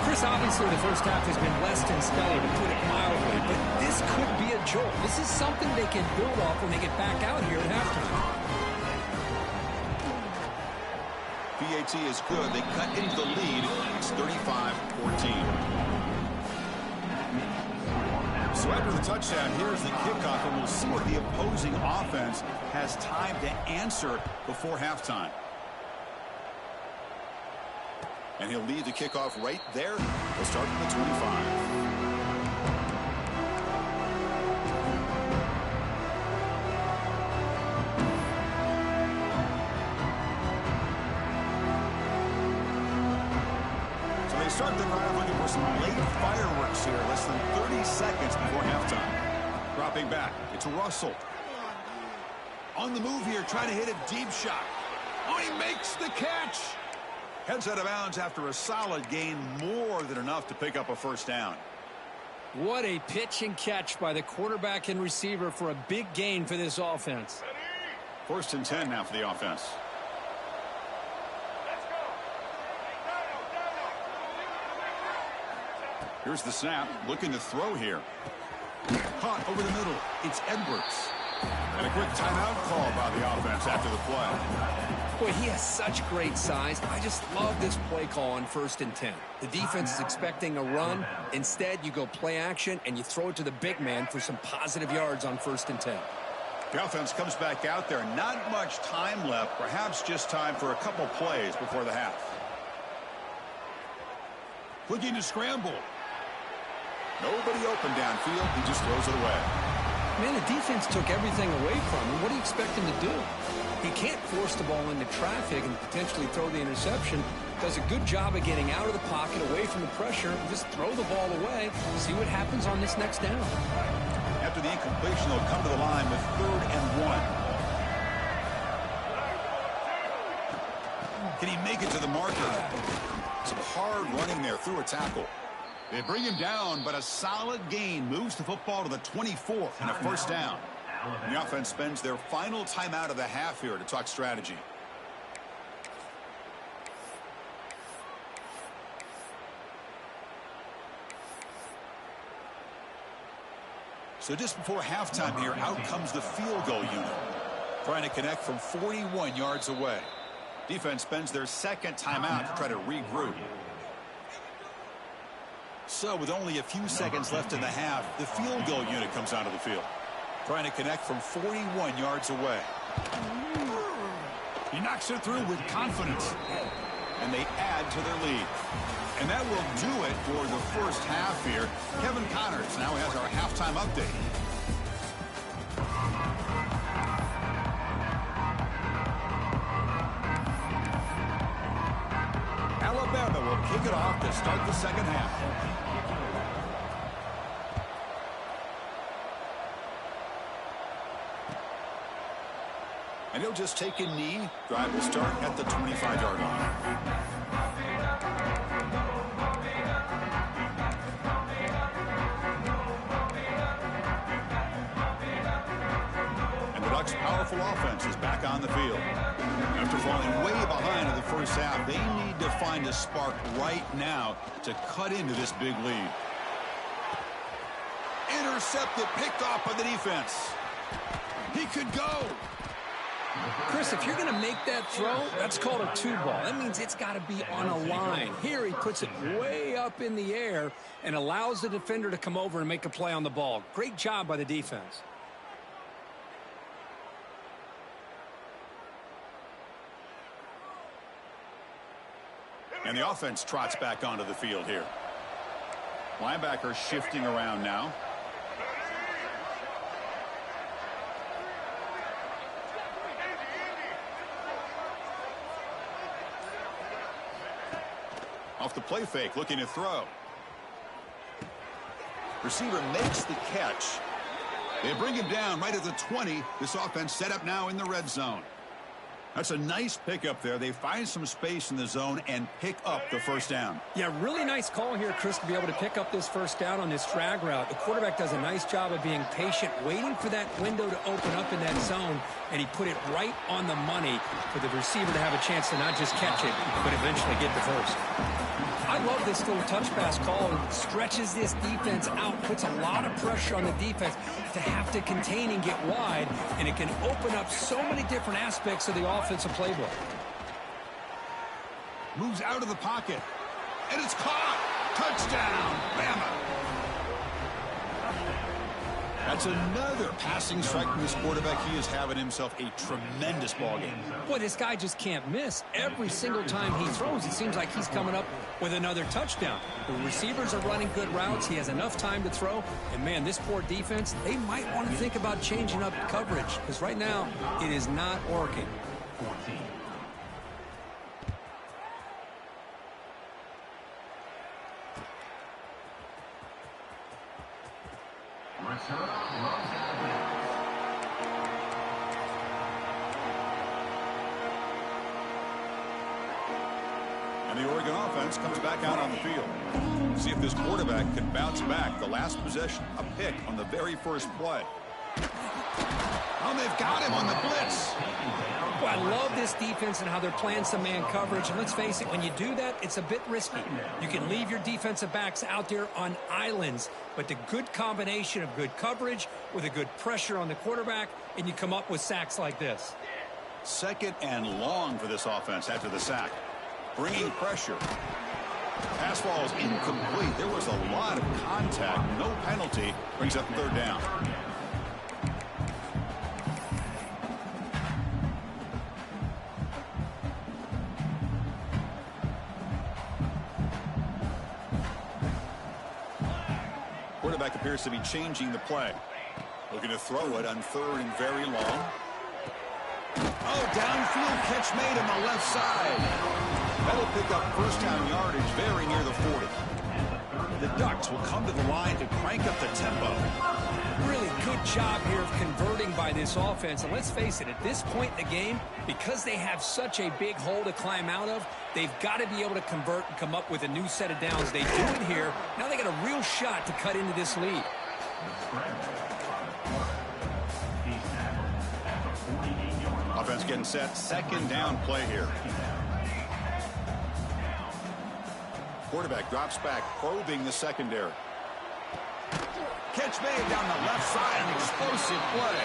Chris, obviously the first half has been less than stellar, to put it mildly, but this could be a jolt. This is something they can build off when they get back out here at halftime. PAT is good. They cut into the lead. It's 35-14. So after the touchdown, here's the kickoff, and we'll see what the opposing offense has time to answer before halftime. And he'll lead the kickoff right there. We'll start from the 25. Start the drive looking for some late fireworks here. Less than 30 seconds before halftime. Dropping back. It's Russell. On the move here, trying to hit a deep shot. Oh, he makes the catch. Heads out of bounds after a solid gain, more than enough to pick up a 1st down. What a pitch and catch by the quarterback and receiver for a big gain for this offense. 1st and 10 now for the offense. Here's the snap, looking to throw here. Caught over the middle. It's Edwards. And a quick timeout call by the offense after the play. Boy, he has such great size. I just love this play call on 1st and 10. The defense is expecting a run. Instead, you go play action, and you throw it to the big man for some positive yards on 1st and 10. The offense comes back out there. Not much time left. Perhaps just time for a couple plays before the half. Looking to scramble. Nobody open downfield. He just throws it away. Man, the defense took everything away from him. What do you expect him to do? He can't force the ball into traffic and potentially throw the interception. Does a good job of getting out of the pocket, away from the pressure. Just throw the ball away. See what happens on this next down. After the incompletion, they'll come to the line with 3rd and 1. Can he make it to the marker? Some hard running there through a tackle. They bring him down, but a solid gain moves the football to the 24 and a 1st down. And the offense spends their final timeout of the half here to talk strategy. So just before halftime here, out comes the field goal unit, trying to connect from 41 yards away. Defense spends their second timeout to try to regroup. So with only a few seconds left in the half, the field goal unit comes onto the field, trying to connect from 41 yards away. He knocks it through with confidence, and they add to their lead. And that will do it for the first half here. Kevin Connors now has our halftime update. Alabama will kick it off to start the second half. And he'll just take a knee. Drive will start at the 25-yard line. And the Ducks' powerful offense is back on the field. After falling way behind in the first half, they need to find a spark right now to cut into this big lead. Intercepted, picked off by the defense. He could go. Chris, if you're going to make that throw, that's called a two ball. That means it's got to be on a line. Here he puts it way up in the air and allows the defender to come over and make a play on the ball. Great job by the defense. And the offense trots back onto the field here. Linebacker shifting around now. Off the play fake, looking to throw. Receiver makes the catch. They bring him down right at the 20. This offense set up now in the red zone. That's a nice pickup there. They find some space in the zone and pick up the first down. Yeah, really nice call here, Chris, to be able to pick up this first down on this drag route. The quarterback does a nice job of being patient, waiting for that window to open up in that zone, and he put it right on the money for the receiver to have a chance to not just catch it, but eventually get the first. I love this little touch pass call. It stretches this defense out, puts a lot of pressure on the defense to have to contain and get wide, and it can open up so many different aspects of the offensive playbook. Moves out of the pocket, and it's caught. Touchdown, Bama. That's another passing strike from this quarterback. He is having himself a tremendous ball game. Boy, this guy just can't miss. Every single time he throws, it seems like he's coming up with another touchdown. The receivers are running good routes. He has enough time to throw. And, man, this poor defense, they might want to think about changing up coverage because right now it is not working. 14. And the Oregon offense comes back out on the field. See if this quarterback can bounce back. The last possession, a pick on the very first play. Oh, they've got him on the blitz. Well, I love this defense and how they're playing some man coverage. And let's face it, when you do that, it's a bit risky. You can leave your defensive backs out there on islands, but the good combination of good coverage with a good pressure on the quarterback, and you come up with sacks like this. Second and long for this offense after the sack. Bringing pressure. Pass ball is incomplete. There was a lot of contact. No penalty. Brings up third down. Quarterback appears to be changing the play. Looking to throw it on third and very long. Oh, downfield catch made on the left side. That'll pick up first down yardage very near the 40. The Ducks will come to the line to crank up the tempo. Really good job here of converting by this offense. And let's face it, at this point in the game, because they have such a big hole to climb out of, they've got to be able to convert and come up with a new set of downs. They do it here. Now they got a real shot to cut into this lead. Offense getting set. Second down play here. Quarterback drops back, probing the secondary. Catch made down the left side, an explosive play.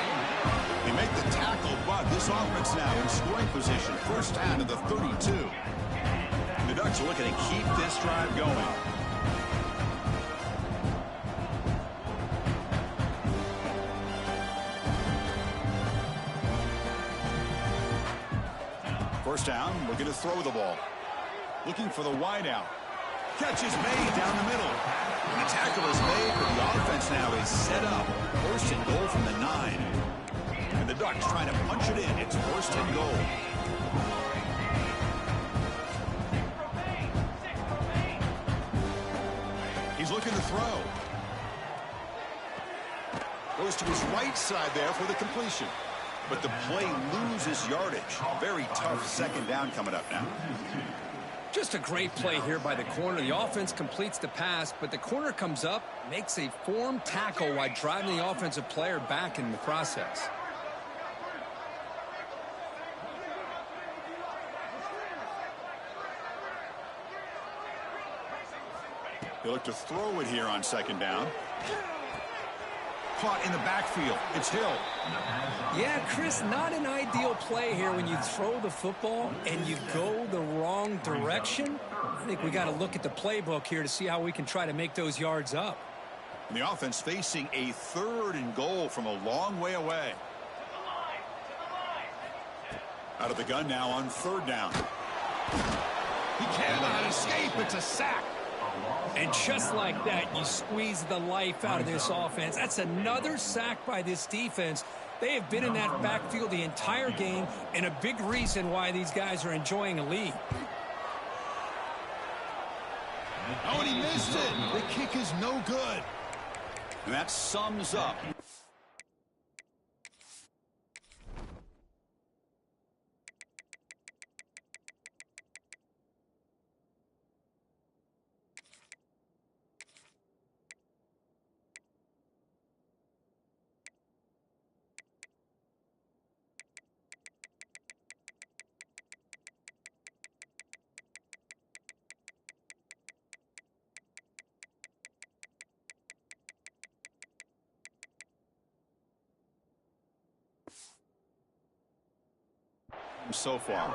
They make the tackle, but this offense now in scoring position. First down to the 32. The Ducks are looking to keep this drive going. First down, we're going to throw the ball. Looking for the wide out. Catch is made down the middle. And the tackle is made, but the offense now is set up. First and goal from the 9. And the Ducks trying to punch it in. It's first and goal. He's looking to throw. Goes to his right side there for the completion. But the play loses yardage. Very tough second down coming up now. Just a great play here by the corner. The offense completes the pass, but the corner comes up, makes a form tackle while driving the offensive player back in the process. They look to throw it here on second down. Caught in the backfield. It's Hill. Yeah, Chris, not an ideal play here when you throw the football and you go the wrong direction. I think we got to look at the playbook here to see how we can try to make those yards up. And the offense facing a third and goal from a long way away. Out of the gun now on third down. He cannot escape. It's a sack. And just like that, you squeeze the life out of this offense. That's another sack by this defense. They have been in that backfield the entire game, and a big reason why these guys are enjoying a lead. Oh, and he missed it. The kick is no good. And that sums up. So far.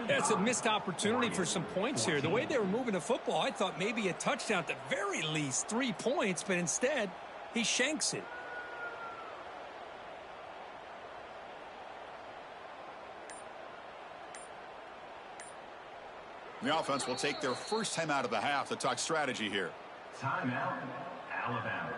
That's a missed opportunity for some points here. The way they were moving the football, I thought maybe a touchdown, at the very least 3 points, but instead he shanks it. The offense will take their first time out of the half to talk strategy here. Timeout, Alabama.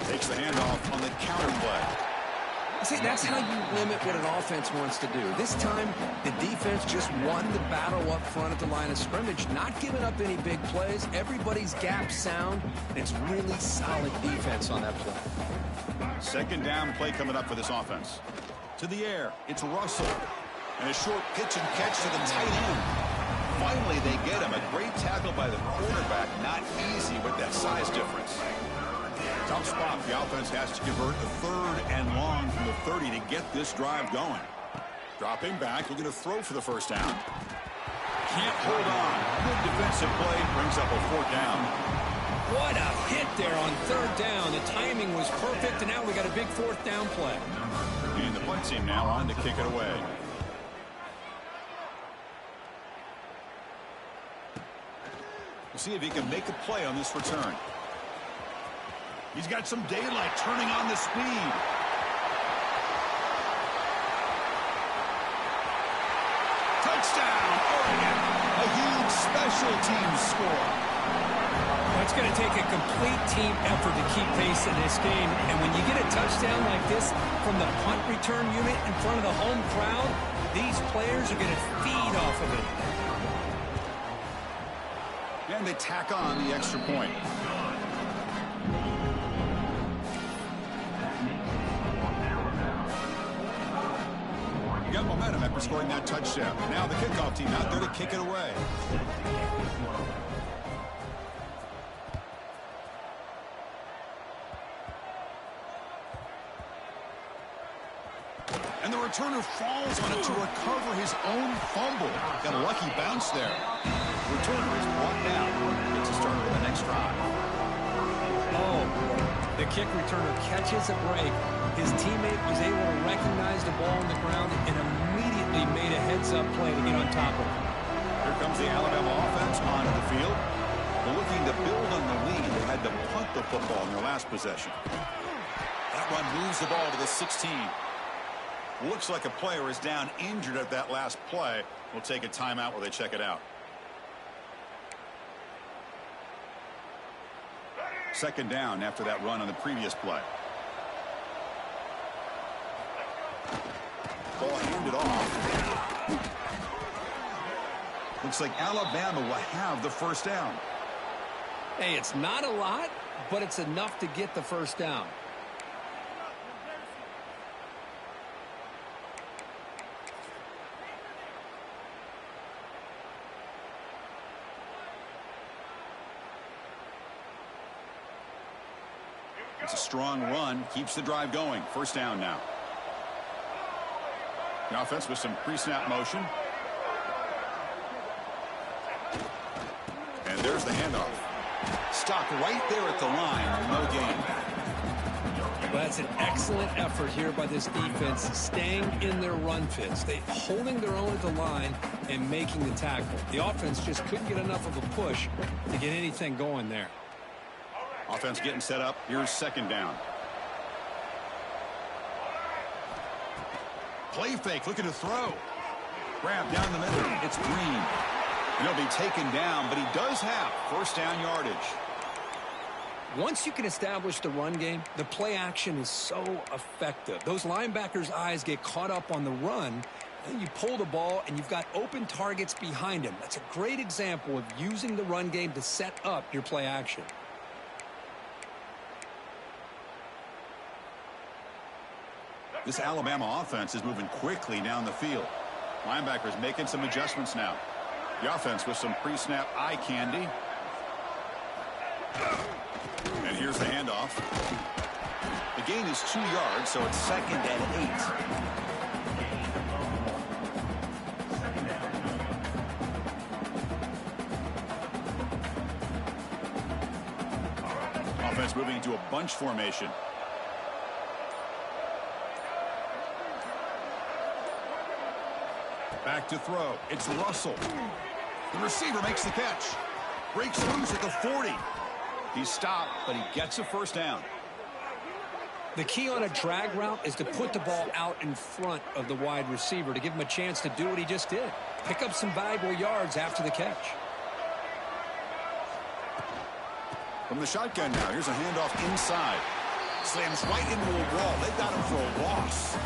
Takes the handoff on the counter play. See, that's how you limit what an offense wants to do. This time, the defense just won the battle up front at the line of scrimmage, not giving up any big plays. Everybody's gap sound, and it's really solid defense on that play. Second down play coming up for this offense. To the air, it's Russell. And a short pitch and catch to the tight end. Finally, they get him. A great tackle by the quarterback. Not easy with that size difference. Tough spot. The offense has to convert a third and long from the 30 to get this drive going. Dropping back, looking to throw for the first down. Can't hold on. Good defensive play, brings up a fourth down. What a hit there on third down. The timing was perfect, and now we got a big fourth down play. And the punt team now on to kick it away. We'll see if he can make a play on this return. He's got some daylight turning on the speed. Touchdown, Oregon. A huge special teams score. It's going to take a complete team effort to keep pace in this game. And when you get a touchdown like this from the punt return unit in front of the home crowd, these players are going to feed off of it. And they tack on the extra point. You got momentum after scoring that touchdown. Now the kickoff team out there to kick it away. And the returner falls on it to recover his own fumble. Got a lucky bounce there. Returner is brought down. Gets a start on the next drive. Oh, the kick returner catches a break. His teammate was able to recognize the ball on the ground and immediately made a heads-up play to get on top of it. Here comes the Alabama offense onto the field. They're looking to build on the lead. They had to punt the football in their last possession. That run moves the ball to the 16. Looks like a player is down injured at that last play. We'll take a timeout while they check it out. Second down after that run on the previous play. Ball handed off. Looks like Alabama will have the first down. Hey, it's not a lot, but it's enough to get the first down. It's a strong run, keeps the drive going. First down now. The offense with some pre-snap motion. And there's the handoff. Stop right there at the line. No gain. Well, that's an excellent effort here by this defense, staying in their run fits. They holding their own at the line and making the tackle. The offense just couldn't get enough of a push to get anything going there. Offense getting set up. Here's second down. Play fake, looking to throw. Grab down the middle. It's Green. And he'll be taken down, but he does have first down yardage. Once you can establish the run game, the play action is so effective. Those linebackers' eyes get caught up on the run, then you pull the ball and you've got open targets behind him. That's a great example of using the run game to set up your play action. This Alabama offense is moving quickly down the field. Linebackers making some adjustments now. The offense with some pre-snap eye candy. And here's the handoff. The gain is 2 yards, so it's second and 8. Offense moving into a bunch formation. Back to throw. It's Russell. The receiver makes the catch. Breaks loose at the 40. He's stopped, but he gets a first down. The key on a drag route is to put the ball out in front of the wide receiver to give him a chance to do what he just did. Pick up some valuable yards after the catch. From the shotgun now, here's a handoff inside. Slams right into a wall. They got him for a loss.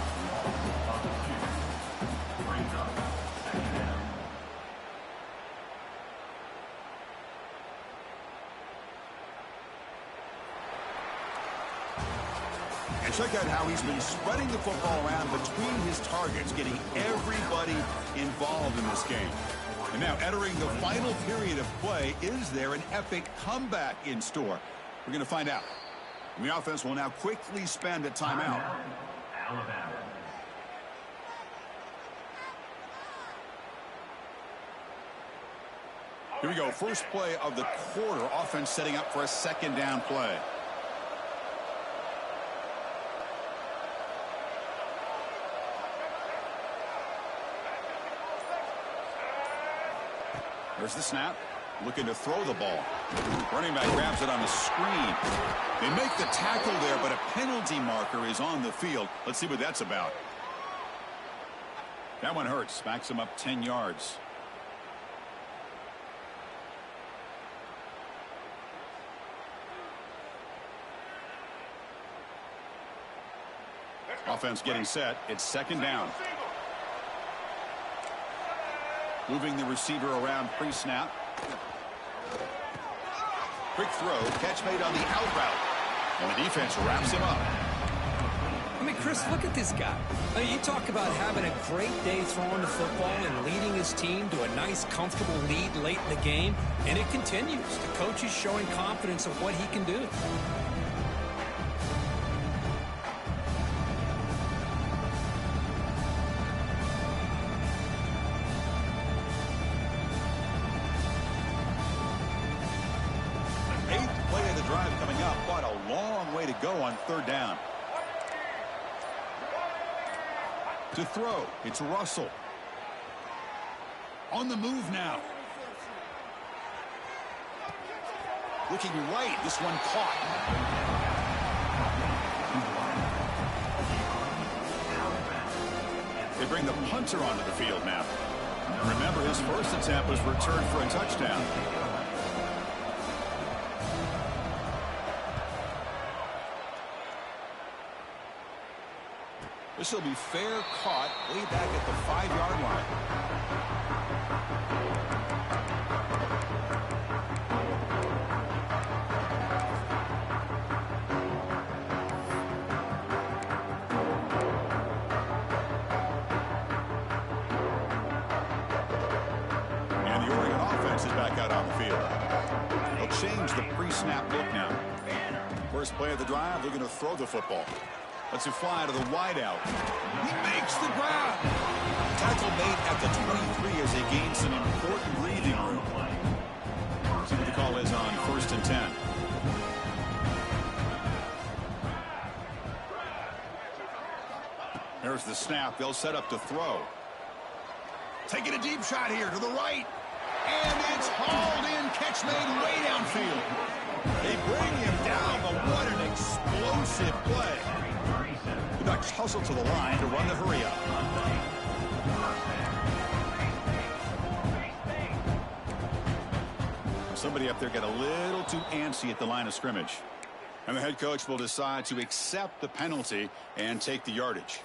And check out how he's been spreading the football around between his targets, getting everybody involved in this game. And now entering the final period of play, is there an epic comeback in store? We're going to find out. And the offense will now quickly spend a timeout. Alabama. Here we go. First play of the quarter. Offense setting up for a second down play. There's the snap. Looking to throw the ball. Running back grabs it on the screen. They make the tackle there, but a penalty marker is on the field. Let's see what that's about. That one hurts. Backs him up 10 yards. Offense getting set. It's second down. Moving the receiver around pre-snap. Quick throw. Catch made on the out route. And the defense wraps him up. I mean, Chris, look at this guy. I mean, you talk about having a great day throwing the football and leading his team to a nice, comfortable lead late in the game, and it continues. The coach is showing confidence of what he can do. go on third down. To throw, it's Russell. On the move now. Looking right, this one caught. They bring the punter onto the field now. And remember, his first attempt was returned for a touchdown. This will be fair caught way back at the 5-yard line. And the Oregon offense is back out on the field. They'll change the pre-snap look now. First play of the drive, they're going to throw the football. Lets it fly to the wideout. He makes the grab. Tackle made at the 23 as they gain some important breathing room. See what the call is on 1st and 10. There's the snap. They'll set up to throw. Taking a deep shot here to the right. And it's hauled in. Catch made way downfield. They bring him down, but what an explosive play. The Ducks hustle to the line to run the hurry up. Somebody up there got a little too antsy at the line of scrimmage. And the head coach will decide to accept the penalty and take the yardage.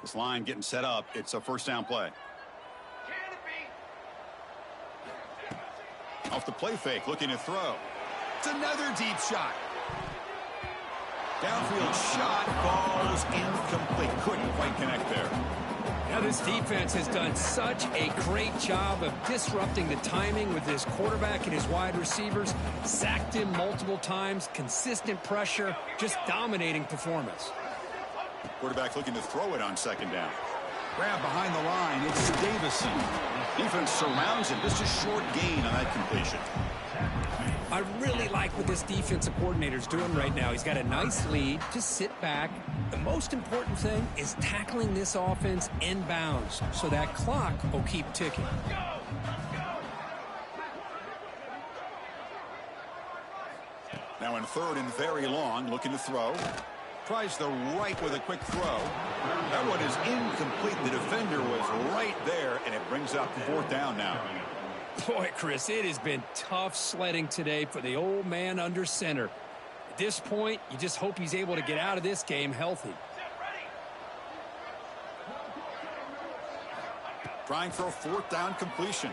This line getting set up. It's a first down play. Off the play fake, looking to throw. It's another deep shot. Downfield shot falls incomplete. Couldn't quite connect there. Now this defense has done such a great job of disrupting the timing with his quarterback and his wide receivers. Sacked him multiple times. Consistent pressure. Just dominating performance. Quarterback looking to throw it on second down. Grab behind the line. It's Davison. Defense surrounds him. Just a short gain on that completion. I really like what this defensive coordinator's doing right now. He's got a nice lead. Just sit back. The most important thing is tackling this offense inbounds so that clock will keep ticking. Now in third and very long, looking to throw. Tries the right with a quick throw. That one is incomplete. The defender was right there, and it brings up fourth down now. Boy, Chris, it has been tough sledding today for the old man under center. At this point, you just hope he's able to get out of this game healthy. Trying for a fourth down completion.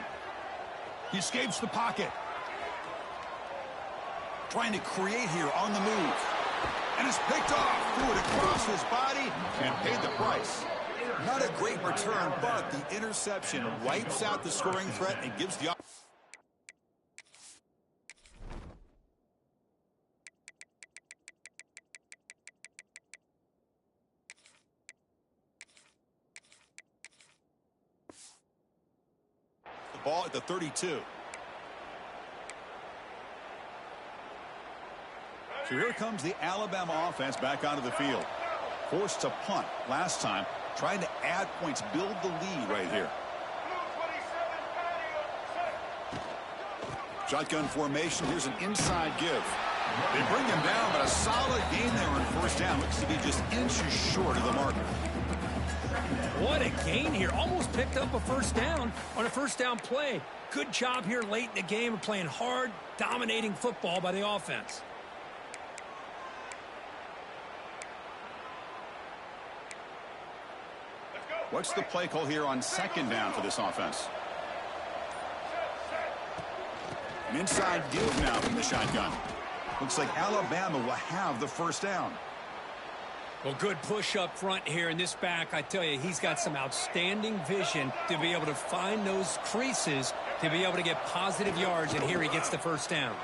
He escapes the pocket. Trying to create here on the move. And it's picked off, threw it across his body, and paid the price. Not a great return, but the interception wipes out the scoring threat and gives the... The ball at the 32. So here comes the Alabama offense back onto the field. Forced to punt last time. Trying to add points, build the lead right here. Shotgun formation. Here's an inside give. They bring him down, but a solid game there on first down. Looks to be just inches short of the marker. What a gain here. Almost picked up a first down on a first down play. Good job here late in the game of playing hard, dominating football by the offense. What's the play call here on second down for this offense? An inside give now from the shotgun. Looks like Alabama will have the first down. Well, good push up front here in this back. I tell you, he's got some outstanding vision to be able to find those creases, to be able to get positive yards, and here he gets the first down.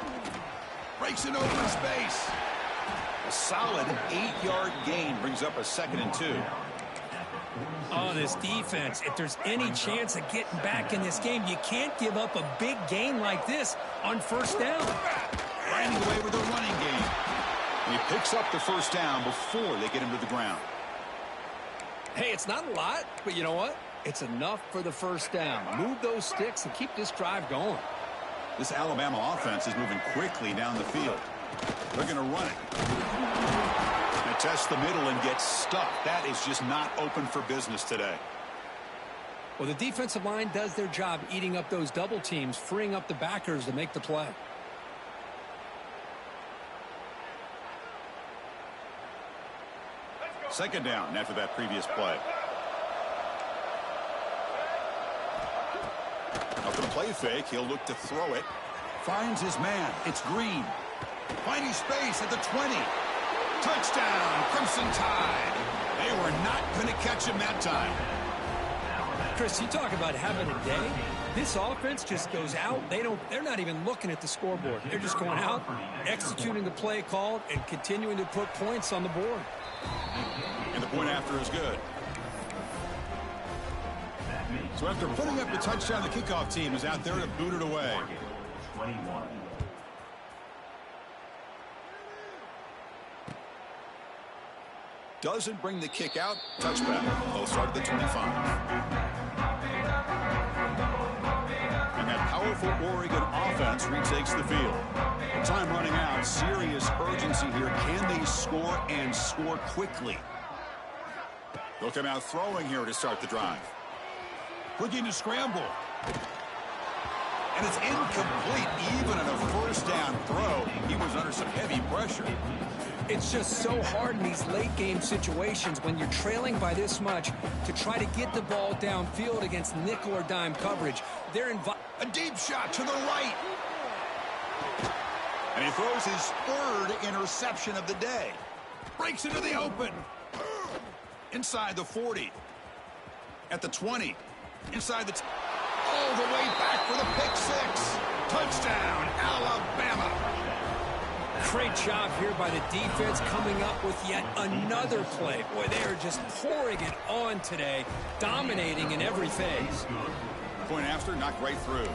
Breaks an open space. A solid 8-yard gain brings up a 2nd and 2. Oh, this defense, if there's any chance of getting back in this game, you can't give up a big gain like this on 1st down. Finding away with a running game. And he picks up the 1st down before they get him to the ground. Hey, it's not a lot, but you know what? It's enough for the 1st down. Move those sticks and keep this drive going. This Alabama offense is moving quickly down the field. They're going to run it. They test the middle and get stuck. That is just not open for business today. Well, the defensive line does their job eating up those double teams, freeing up the backers to make the play. Second down after that previous play. Up to the play fake. He'll look to throw it. Finds his man. It's Green. Finding space at the 20. Touchdown, Crimson Tide. They were not going to catch him that time. Chris, you talk about having a day. This offense just goes out. They're not even looking at the scoreboard. They're just going out, executing the play called, and continuing to put points on the board. And the point after is good. So after putting up the touchdown, the kickoff team is out there to boot it away. 21. Doesn't bring the kick out. Touchback. They'll start at the 25. And that powerful Oregon offense retakes the field. Time running out. Serious urgency here. Can they score and score quickly? They'll come out throwing here to start the drive. Looking to scramble. And it's incomplete. Even on a 1st down throw, he was under some heavy pressure. It's just so hard in these late game situations when you're trailing by this much to try to get the ball downfield against nickel or dime coverage. A deep shot to the right. And he throws his 3rd interception of the day. Breaks into the open. Inside the 40. At the 20. Inside the... all the way back for the pick 6. Touchdown, Alabama. Great job here by the defense coming up with yet another play. Boy, they are just pouring it on today, dominating in every phase. Point after, knocked right through.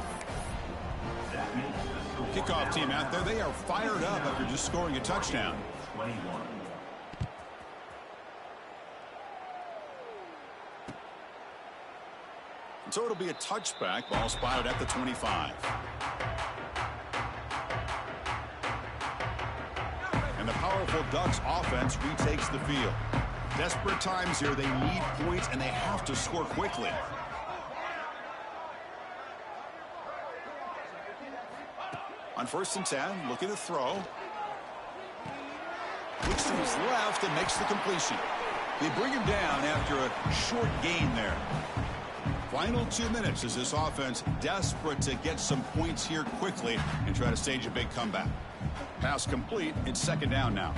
Kickoff team out there, they are fired up after just scoring a touchdown. 21. So it'll be a touchback. Ball spotted at the 25. And the powerful Ducks offense retakes the field. Desperate times here. They need points, and they have to score quickly. On 1st and 10, looking to throw. Looks to his left and makes the completion. They bring him down after a short gain there. Final 2 minutes as this offense desperate to get some points here quickly and try to stage a big comeback. Pass complete. It's 2nd down now.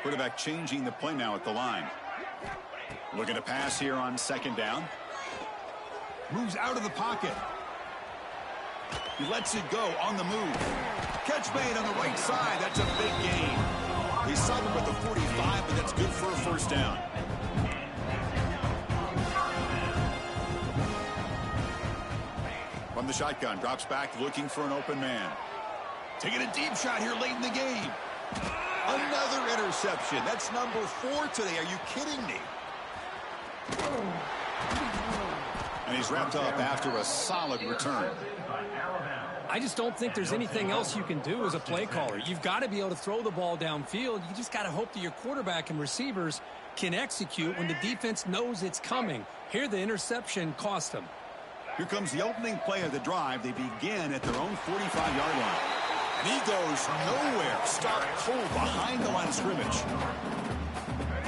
Quarterback changing the play now at the line. Looking to pass here on 2nd down. Moves out of the pocket. He lets it go on the move. Catch made on the right side. That's a big gain. He's stopped with the 45, but that's good for a 1st down. From the shotgun, drops back looking for an open man. Taking a deep shot here late in the game. Another interception. That's number 4 today. Are you kidding me? And he's wrapped up after a solid return. I just don't think there's anything else you can do as a play caller. You've got to be able to throw the ball downfield. You just got to hope that your quarterback and receivers can execute when the defense knows it's coming. Here, the interception cost them. Here comes the opening play of the drive. They begin at their own 45-yard line. And he goes nowhere. Stop cold behind the line of scrimmage.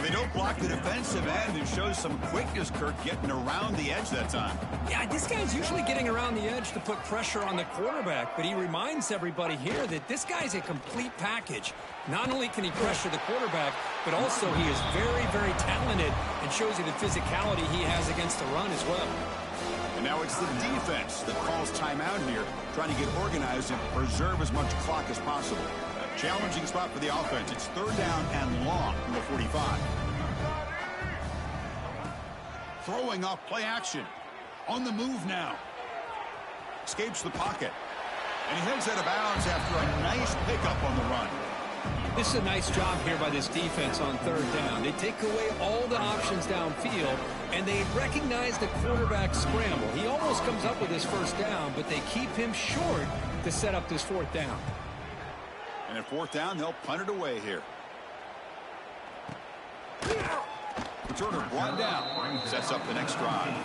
They don't block the defensive end and shows some quickness, Kirk, getting around the edge that time. Yeah, this guy's usually getting around the edge to put pressure on the quarterback, but he reminds everybody here that this guy's a complete package. Not only can he pressure the quarterback, but also he is very, very talented and shows you the physicality he has against the run as well. And now it's the defense that calls timeout here, trying to get organized and preserve as much clock as possible. Challenging spot for the offense. It's 3rd down and long from the 45. Throwing off play action. On the move now. Escapes the pocket. And he heads out of bounds after a nice pickup on the run. This is a nice job here by this defense on 3rd down. They take away all the options downfield, and they recognize the quarterback scramble. He almost comes up with his 1st down, but they keep him short to set up this 4th down. And at 4th down, they'll punt it away here. Returner brought down. Sets up the next drive.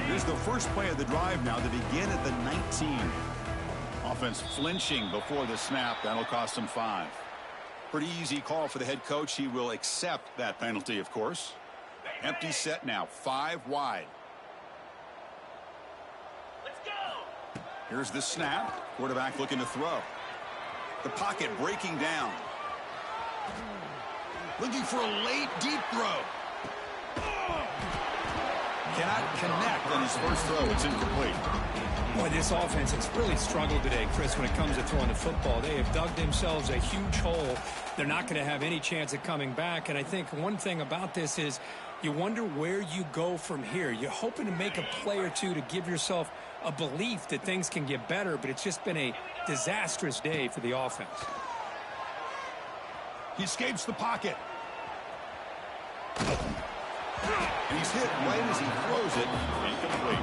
Here's the first play of the drive now to begin at the 19. Offense flinching before the snap. That'll cost them 5. Pretty easy call for the head coach. He will accept that penalty, of course. Empty set now, 5 wide. Let's go. Here's the snap. Quarterback looking to throw. The pocket breaking down. Looking for a late deep throw. Cannot connect on his first throw. It's incomplete. Boy, this offense has really struggled today, Chris, when it comes to throwing the football. They have dug themselves a huge hole. They're not going to have any chance of coming back. And I think one thing about this is you wonder where you go from here. You're hoping to make a play or two to give yourself a belief that things can get better, but it's just been a disastrous day for the offense. He escapes the pocket. And he's hit right as he throws it. Incomplete.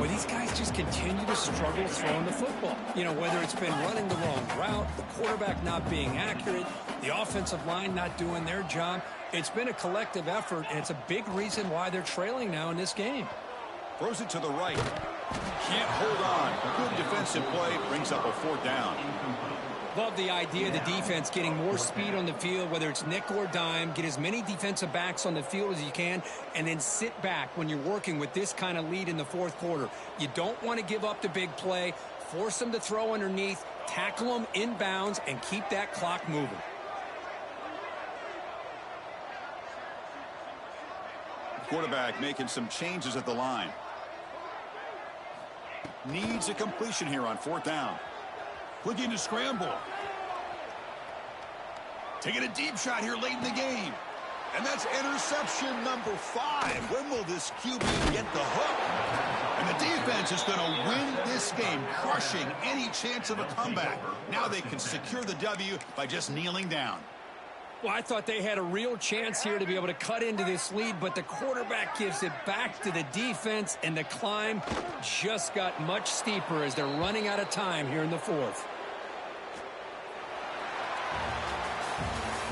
Well, these guys just continue to struggle throwing the football. You know, whether it's been running the wrong route, the quarterback not being accurate, the offensive line not doing their job. It's been a collective effort, and it's a big reason why they're trailing now in this game. Throws it to the right. Can't hold on. Good defensive play. Brings up a 4th down. Love the idea of the defense getting more speed on the field, whether it's nickel or dime. Get as many defensive backs on the field as you can, and then sit back when you're working with this kind of lead in the 4th quarter. You don't want to give up the big play. Force them to throw underneath, tackle them inbounds, and keep that clock moving. Quarterback making some changes at the line. Needs a completion here on 4th down. Looking to scramble. Taking a deep shot here late in the game. And that's interception number 5. When will this QB get the hook? And the defense is going to win this game, crushing any chance of a comeback. Now they can secure the W by just kneeling down. Well, I thought they had a real chance here to be able to cut into this lead, but the quarterback gives it back to the defense, and the climb just got much steeper as they're running out of time here in the 4th.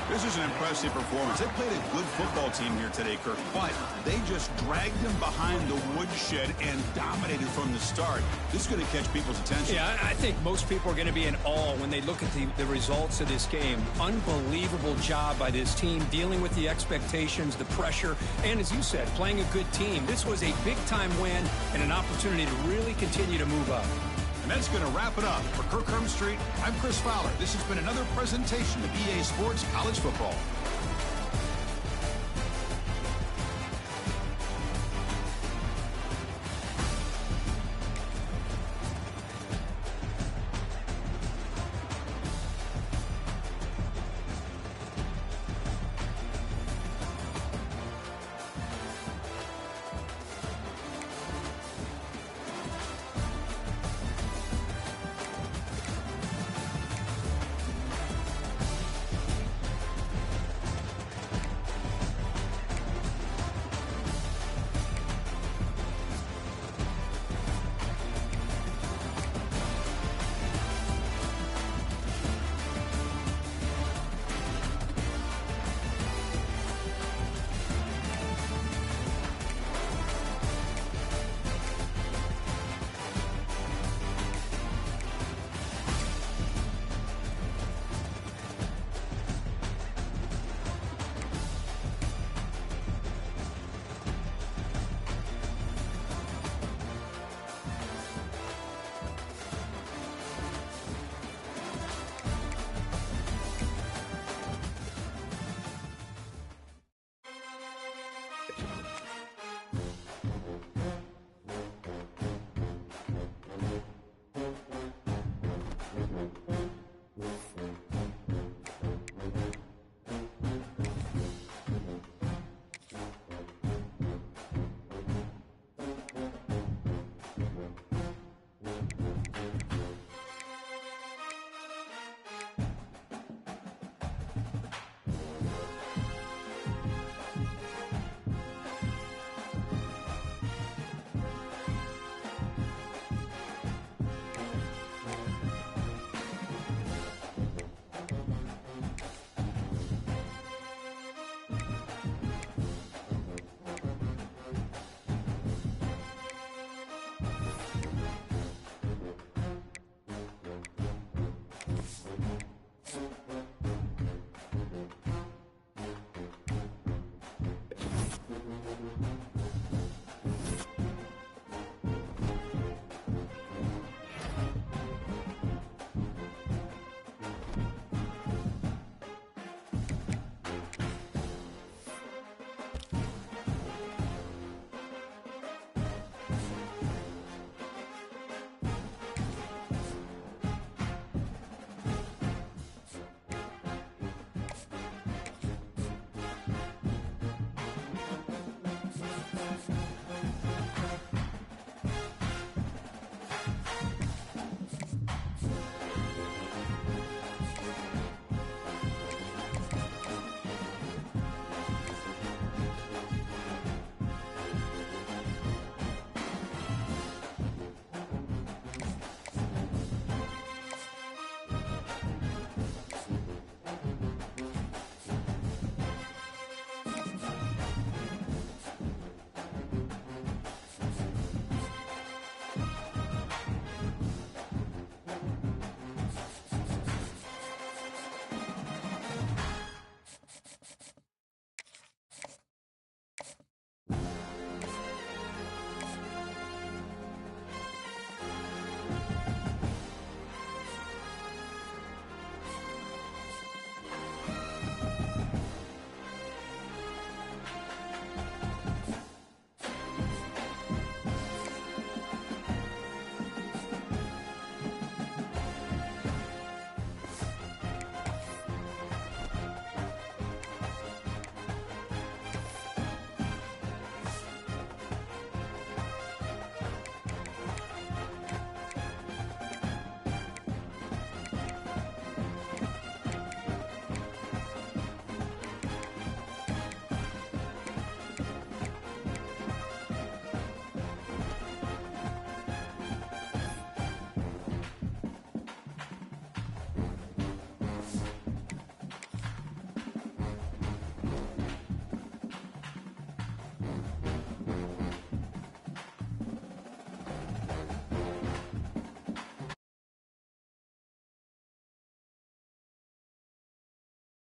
This is an impressive performance. They played a good football team here today, Kirk, but they just dragged them behind the woodshed and dominated from the start. This is going to catch people's attention. Yeah, I think most people are going to be in awe when they look at the results of this game. Unbelievable job by this team, dealing with the expectations, the pressure, and as you said, playing a good team. This was a big-time win and an opportunity to really continue to move up. And that's going to wrap it up. For Kirk Hermstreet, I'm Chris Fowler. This has been another presentation of EA Sports College Football.